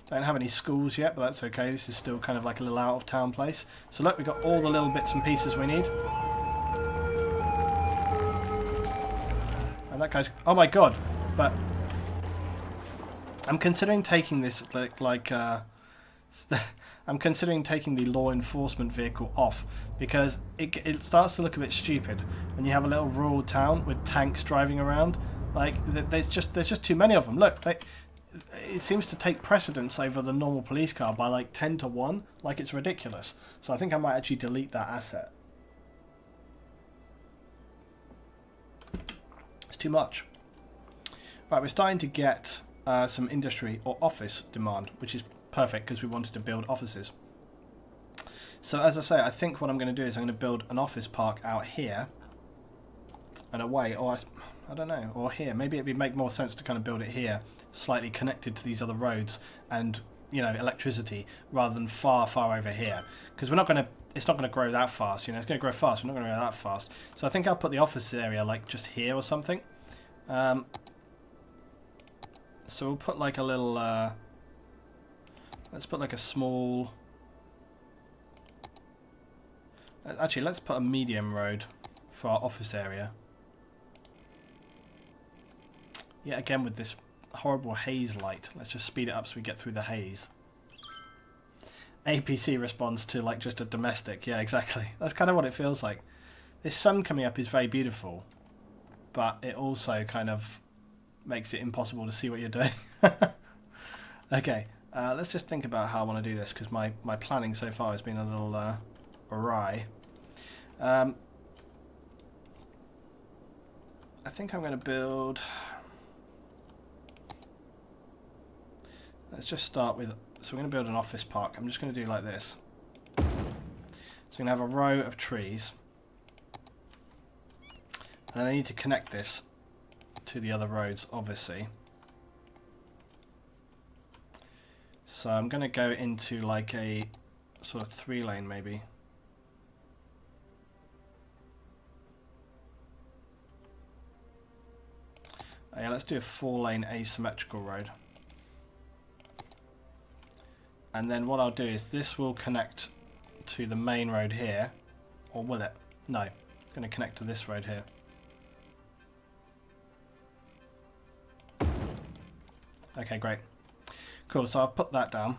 Don't have any schools yet, but that's okay. This is still kind of like a little out of town place. So look, we've got all the little bits and pieces we need. And that guy's... Oh my god! But I'm considering taking this I'm considering taking the law enforcement vehicle off, because it starts to look a bit stupid when you have a little rural town with tanks driving around. Like, there's just too many of them. Look, it seems to take precedence over the normal police car by like 10 to 1. Like, it's ridiculous. So I think I might actually delete that asset. It's too much. Right, we're starting to get some industry or office demand, which is perfect because we wanted to build offices. So as I say, I think what I'm going to do is I'm going to build an office park out here and away, or I don't know, or here. Maybe it would make more sense to kind of build it here, slightly connected to these other roads and, you know, electricity, rather than far over here, because it's not going to grow that fast. You know, it's going to grow fast, we're not going to grow that fast. So I think I'll put the office area like just here or something. So we'll put like a little let's put like a small, actually let's put a medium road for our office area. Yeah, again with this horrible haze light. Let's just speed it up so we get through the haze. APC responds to like just a domestic. Yeah, exactly. That's kind of what it feels like. This sun coming up is very beautiful, but it also kind of makes it impossible to see what you're doing. Okay, let's just think about how I want to do this, because my planning so far has been a little awry. I think I'm going to build... Let's just start with... So we're going to build an office park. I'm just going to do like this. So I'm going to have a row of trees. And then I need to connect this to the other roads, obviously. So I'm going to go into like a sort of 3-lane maybe. Yeah, let's do a 4-lane asymmetrical road. And then what I'll do is this will connect to the main road here. Or will it? No. It's going to connect to this road here. Okay, great. Cool, so I'll put that down.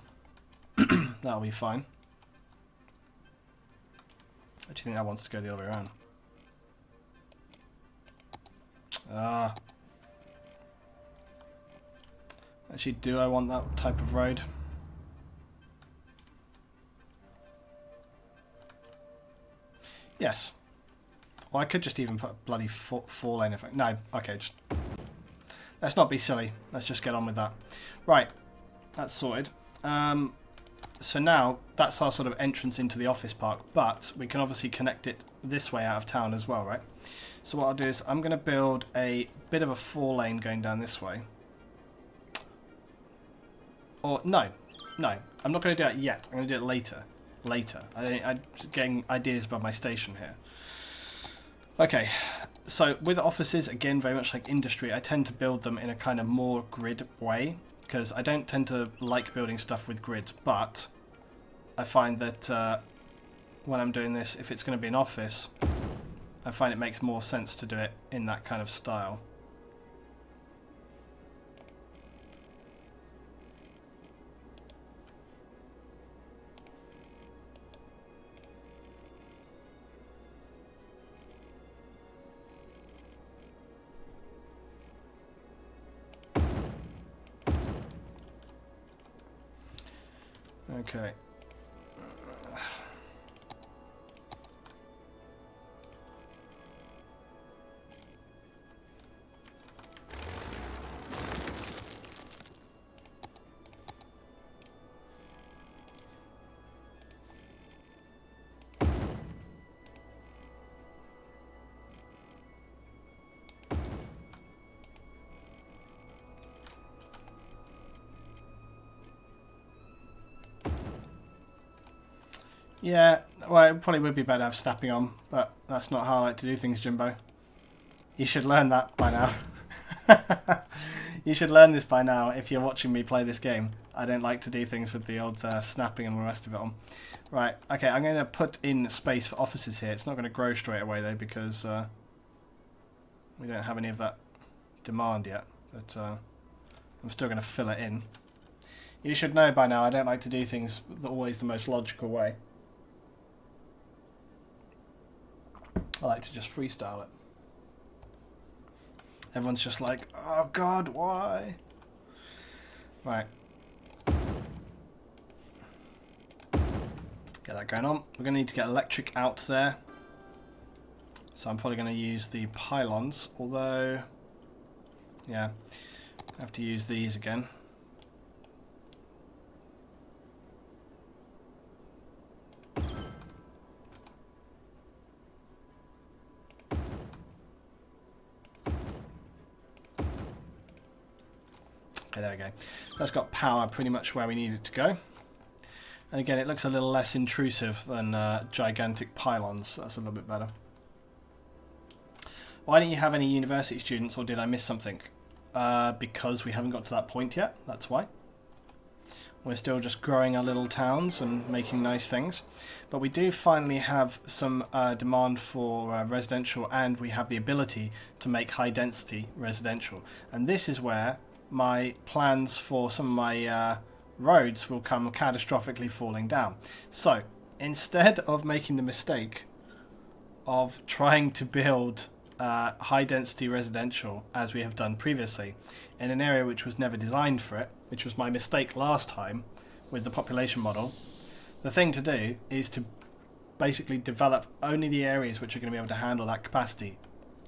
That'll be fine. I actually think that wants to go the other way around. Actually, do I want that type of road? Yes. Or I could just even put a bloody 4-lane effect. No, okay, just... Let's not be silly. Let's just get on with that. Right, that's sorted. So now, that's our sort of entrance into the office park, but we can obviously connect it this way out of town as well, right? So what I'll do is I'm going to build a bit of a 4-lane going down this way. Or, no, I'm not going to do that yet. I'm going to do it later. I'm getting ideas about my station here. Okay, so with offices, again, very much like industry, I tend to build them in a kind of more grid way, because I don't tend to like building stuff with grids, but I find that when I'm doing this, if it's going to be an office, I find it makes more sense to do it in that kind of style. Okay. Yeah, well, it probably would be better to have snapping on, but that's not how I like to do things, Jimbo. You should learn that by now. You should learn this by now if you're watching me play this game. I don't like to do things with the old snapping and the rest of it on. Right, okay, I'm going to put in space for offices here. It's not going to grow straight away though because we don't have any of that demand yet. But I'm still going to fill it in. You should know by now I don't like to do things always the most logical way. I like to just freestyle it. Everyone's just like, oh god, why? Right. Get that going on. We're going to need to get electric out there. So I'm probably going to use the pylons, although, yeah, I have to use these again. Okay, there we go. That's got power pretty much where we need it to go. And again, it looks a little less intrusive than gigantic pylons. So that's a little bit better. Why don't you have any university students, or did I miss something? Because we haven't got to that point yet, that's why. We're still just growing our little towns and making nice things. But we do finally have some demand for residential, and we have the ability to make high density residential. And this is where my plans for some of my roads will come catastrophically falling down. So instead of making the mistake of trying to build high density residential as we have done previously in an area which was never designed for it, which was my mistake last time with the population model, the thing to do is to basically develop only the areas which are going to be able to handle that capacity,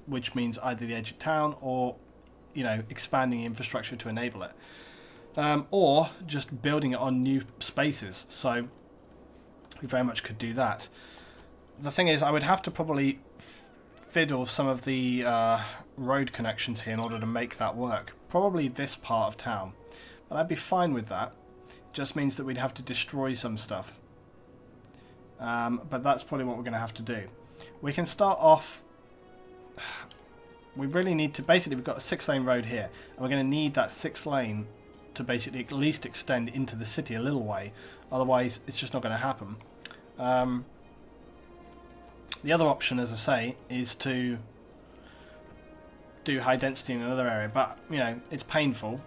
which means either the edge of town or, you know, expanding infrastructure to enable it, or just building it on new spaces. So we very much could do that. The thing is, I would have to probably fiddle some of the road connections here in order to make that work. Probably this part of town, but I'd be fine with that. Just means that we'd have to destroy some stuff, but that's probably what we're going to have to do. We can start off. We really need to, basically we've got a 6-lane road here, and we're going to need that 6 lane to basically at least extend into the city a little way, otherwise it's just not going to happen. The other option, as I say, is to do high density in another area, but you know, it's painful.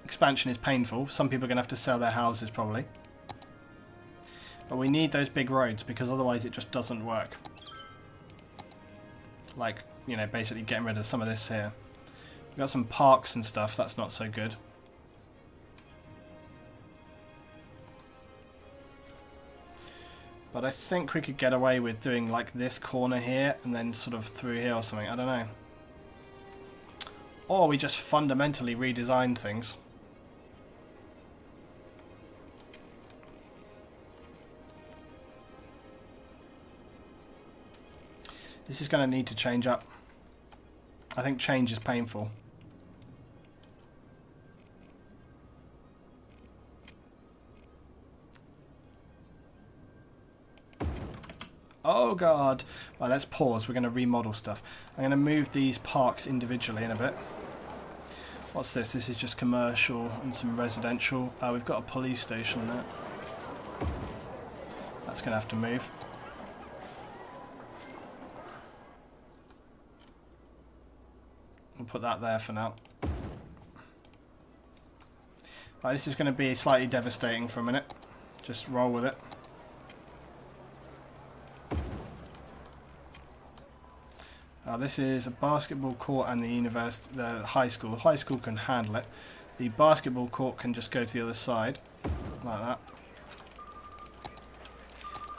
Expansion is painful. Some people are going to have to sell their houses probably. But we need those big roads because otherwise it just doesn't work. Like, you know, basically getting rid of some of this here. We've got some parks and stuff, that's not so good. But I think we could get away with doing like this corner here and then sort of through here or something, I don't know. Or we just fundamentally redesign things. This is going to need to change up. I think change is painful. Oh god. Right, let's pause. We're going to remodel stuff. I'm going to move these parks individually in a bit. What's this? This is just commercial and some residential. We've got a police station there. That's going to have to move. We'll put that there for now. Right, this is going to be slightly devastating for a minute. Just roll with it. This is a basketball court and the university, the high school. High school can handle it. The basketball court can just go to the other side, like that.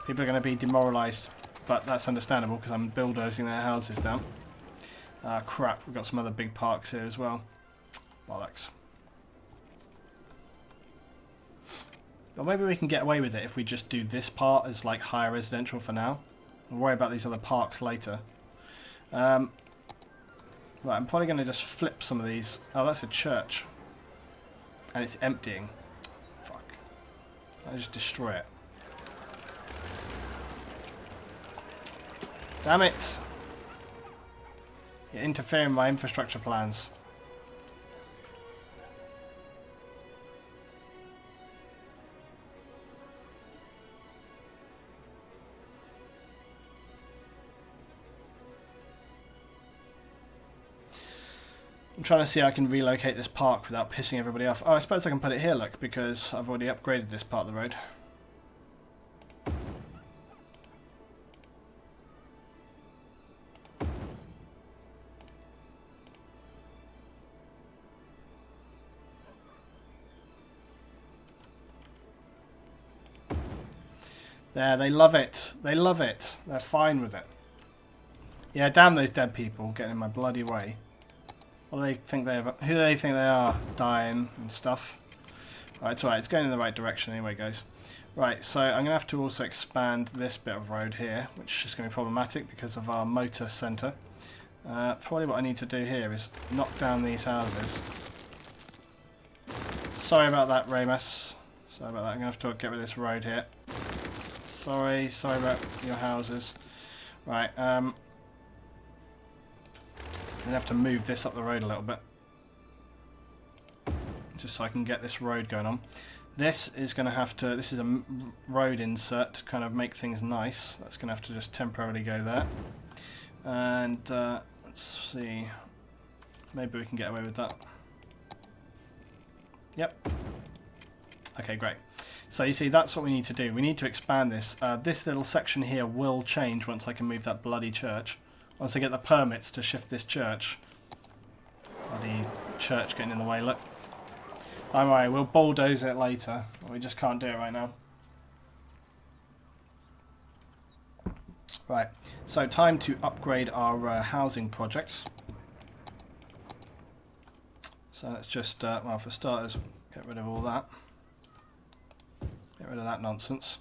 People are going to be demoralised, but that's understandable because I'm bulldozing their houses down. Crap, we've got some other big parks here as well. Bollocks. Or maybe we can get away with it if we just do this part as like higher residential for now. We'll worry about these other parks later. Right, I'm probably going to just flip some of these. Oh, that's a church. And it's emptying. Fuck. I'll just destroy it. Damn it! You're interfering with my infrastructure plans. I'm trying to see how I can relocate this park without pissing everybody off. Oh, I suppose I can put it here, look, because I've already upgraded this part of the road. There, they love it. They love it. They're fine with it. Yeah, damn those dead people getting in my bloody way. What do they think they have? Who do they think they are? Dying and stuff. Right, it's alright. It's going in the right direction anyway, guys. Right, so I'm going to have to also expand this bit of road here, which is going to be problematic because of our motor centre. Probably what I need to do here is knock down these houses. Sorry about that, Ramus. Sorry about that. I'm going to have to get rid of this road here. Sorry about your houses. Right, I'm going to have to move this up the road a little bit. Just so I can get this road going on. This is going to have to, this is a road insert to kind of make things nice. That's going to have to just temporarily go there. And let's see, maybe we can get away with that. Yep. Okay, great. So you see, that's what we need to do. We need to expand this. This little section here will change once I can move that bloody church. Once I get the permits to shift this church. Bloody church getting in the way, look. Don't worry, we'll bulldoze it later. We just can't do it right now. Right, so time to upgrade our housing projects. So let's just, well, for starters, get rid of all that. Get rid of that nonsense.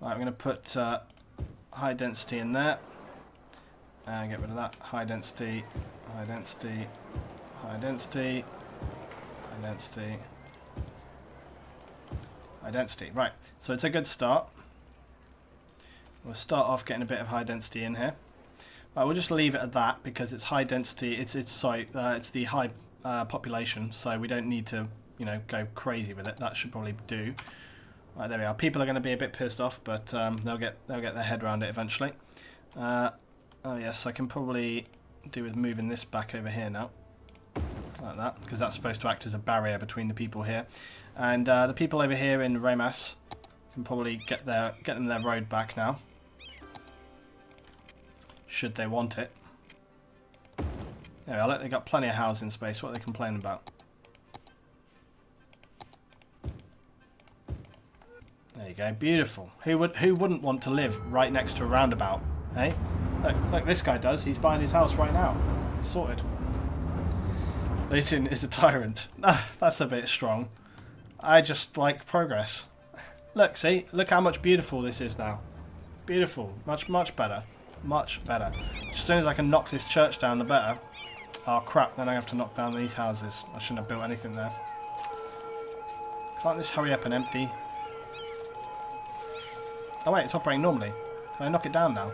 Right, I'm going to put high density in there. And get rid of that. High density, high density, high density, high density, high density. Right, so it's a good start. We'll start off getting a bit of high density in here. Right, we'll just leave it at that because it's high density. It's the high population, so we don't need to, you know, go crazy with it. That should probably do. Right, there we are. People are going to be a bit pissed off, but they'll get their head around it eventually. Oh yes, I can probably do with moving this back over here now, like that, because that's supposed to act as a barrier between the people here, and the people over here in Remas can probably get them their road back now, should they want it. There we are. Look, they've got plenty of housing space. What are they complaining about? There you go, beautiful. Who wouldn't want to live right next to a roundabout? Hey, look, this guy does. He's buying his house right now. It's sorted. Lucian is a tyrant. That's a bit strong. I just like progress. Look, see? Look how much beautiful this is now. Beautiful. Much, much better. Much better. As soon as I can knock this church down, the better. Oh crap, then I have to knock down these houses. I shouldn't have built anything there. Can't this hurry up and empty? Oh wait, it's operating normally. Can I knock it down now?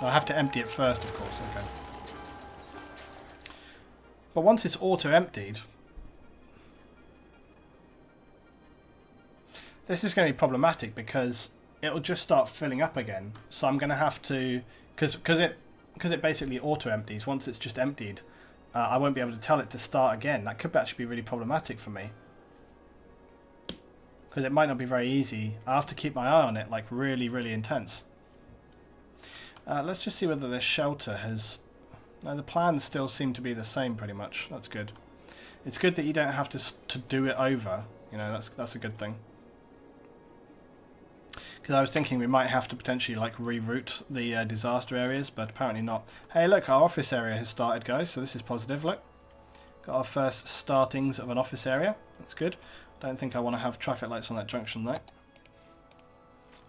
I have to empty it first, of course. Okay. But once it's auto-emptied, this is going to be problematic because it'll just start filling up again. So I'm going to have to, because it basically auto-empties. Once it's just emptied, I won't be able to tell it to start again. That could actually be really problematic for me. Because it might not be very easy. I have to keep my eye on it, like really, really intense. Let's just see whether this shelter has... No, the plans still seem to be the same pretty much. That's good. It's good that you don't have to do it over. You know, that's a good thing. Because I was thinking we might have to potentially like reroute the disaster areas, but apparently not. Hey, look, our office area has started, guys, so this is positive. Look, got our first startings of an office area. That's good. Don't think I want to have traffic lights on that junction though.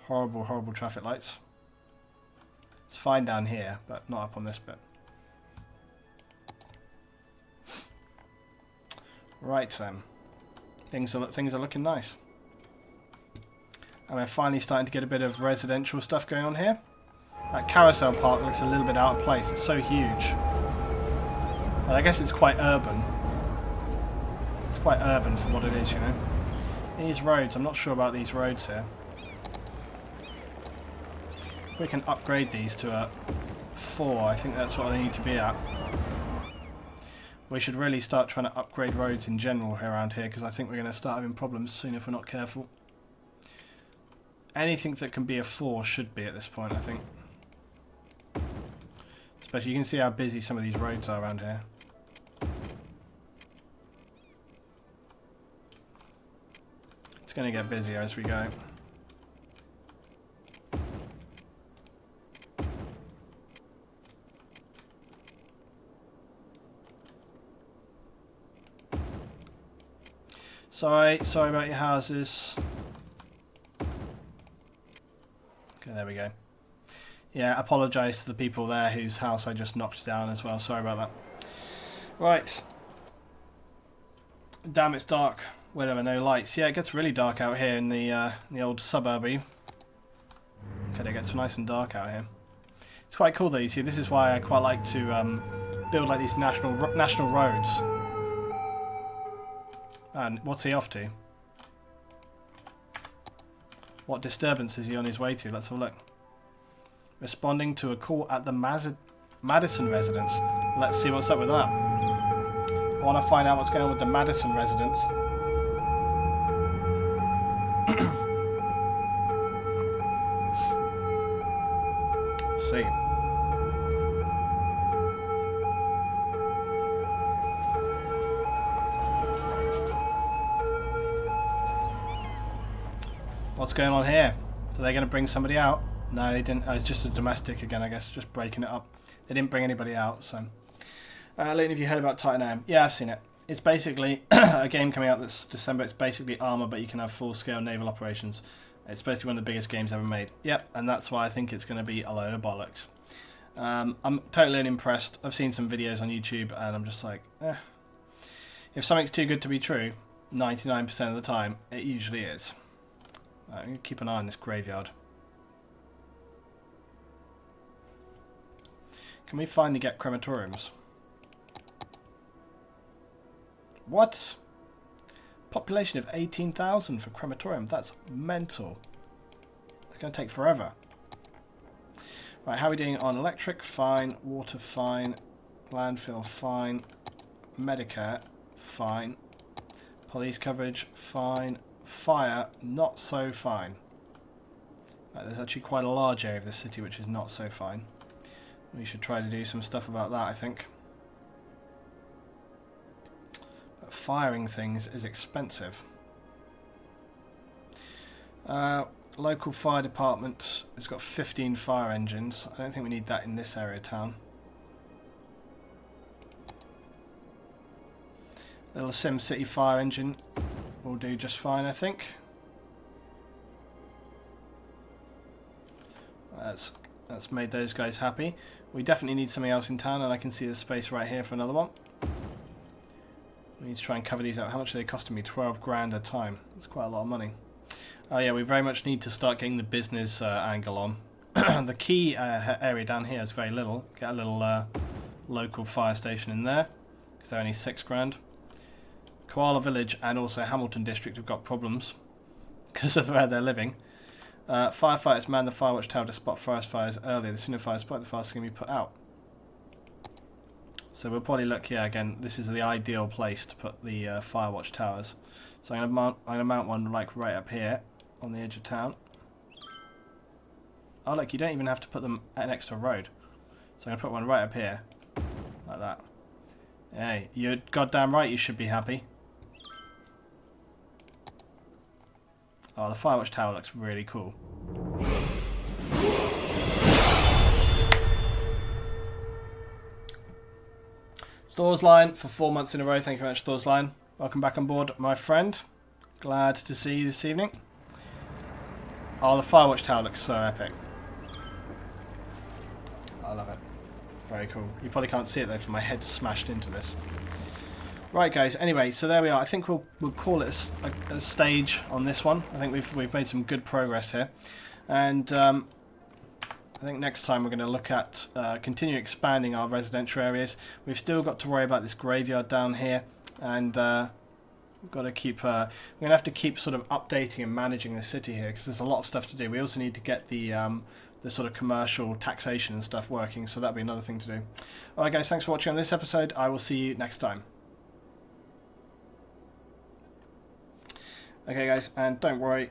Horrible, horrible traffic lights. It's fine down here, but not up on this bit. Right then. Things are looking nice. And we're finally starting to get a bit of residential stuff going on here. That carousel park looks a little bit out of place. It's so huge. But I guess it's quite urban. It's quite urban for what it is, you know. These roads, I'm not sure about these roads here. If we can upgrade these to a 4, I think that's what they need to be at. We should really start trying to upgrade roads in general around here, because I think we're going to start having problems soon if we're not careful. Anything that can be a 4 should be at this point, I think. Especially, you can see how busy some of these roads are around here. It's going to get busier as we go. Sorry about your houses. Okay, there we go. Yeah, apologise to the people there whose house I just knocked down as well. Sorry about that. Right. Damn, it's dark. Where there are no lights. Yeah, it gets really dark out here in the old suburby. Okay, it gets nice and dark out here. It's quite cool though. You see, this is why I quite like to build like these national roads. And what's he off to? What disturbance is he on his way to? Let's have a look. Responding to a call at the Madison residence. Let's see what's up with that. I want to find out what's going on with the Madison residence. Let's see. What's going on here? So they're going to bring somebody out? No, they didn't. It's just a domestic again, I guess. Just breaking it up. They didn't bring anybody out, so... Loon, have you heard about Titan AM? Yeah, I've seen it. It's basically a game coming out this December. It's basically armor, but you can have full-scale naval operations. It's basically one of the biggest games ever made. Yep, and that's why I think it's going to be a load of bollocks. I'm totally unimpressed. I've seen some videos on YouTube, and I'm just like, eh. If something's too good to be true, 99% of the time, it usually is. I'm going to keep an eye on this graveyard. Can we finally get crematoriums? What? Population of 18,000 for crematorium. That's mental. It's going to take forever. Right, how are we doing on electric? Fine. Water, fine. Landfill, fine. Medicare, fine. Police coverage, fine. Fire, not so fine. Right, there's actually quite a large area of the city which is not so fine. We should try to do some stuff about that, I think. But firing things is expensive. Local fire department has got 15 fire engines. I don't think we need that in this area of town. Little Sim City fire engine will do just fine, I think. That's made those guys happy. We definitely need something else in town, and I can see the space right here for another one. We need to try and cover these out. How much are they costing me? 12 grand a time. That's quite a lot of money. Oh yeah, we very much need to start getting the business angle on. The key area down here is very little. Get a little local fire station in there, because they're only 6 grand. Koala Village and also Hamilton District have got problems because of where they're living. Firefighters man the firewatch tower to spot forest fires earlier. The sooner fires spot, the faster going to be put out. So we'll probably look here again. This is the ideal place to put the firewatch towers. So I'm going to mount one like right up here on the edge of town. Oh look, you don't even have to put them next to a road. So I'm going to put one right up here, like that. Hey, you're goddamn right. You should be happy. Oh, the firewatch tower looks really cool. Thor's Line for 4 months in a row. Thank you very much, Thor's Line. Welcome back on board, my friend. Glad to see you this evening. Oh, the firewatch tower looks so epic. I love it. Very cool. You probably can't see it though, for my head smashed into this. Right, guys. Anyway, so there we are. I think we'll call it a stage on this one. I think we've made some good progress here, and I think next time we're going to look at continue expanding our residential areas. We've still got to worry about this graveyard down here, and we've got to keep. We're going to have to keep sort of updating and managing the city here because there's a lot of stuff to do. We also need to get the sort of commercial taxation and stuff working, so that'll be another thing to do. All right, guys. Thanks for watching on this episode. I will see you next time. Okay, guys, and don't worry.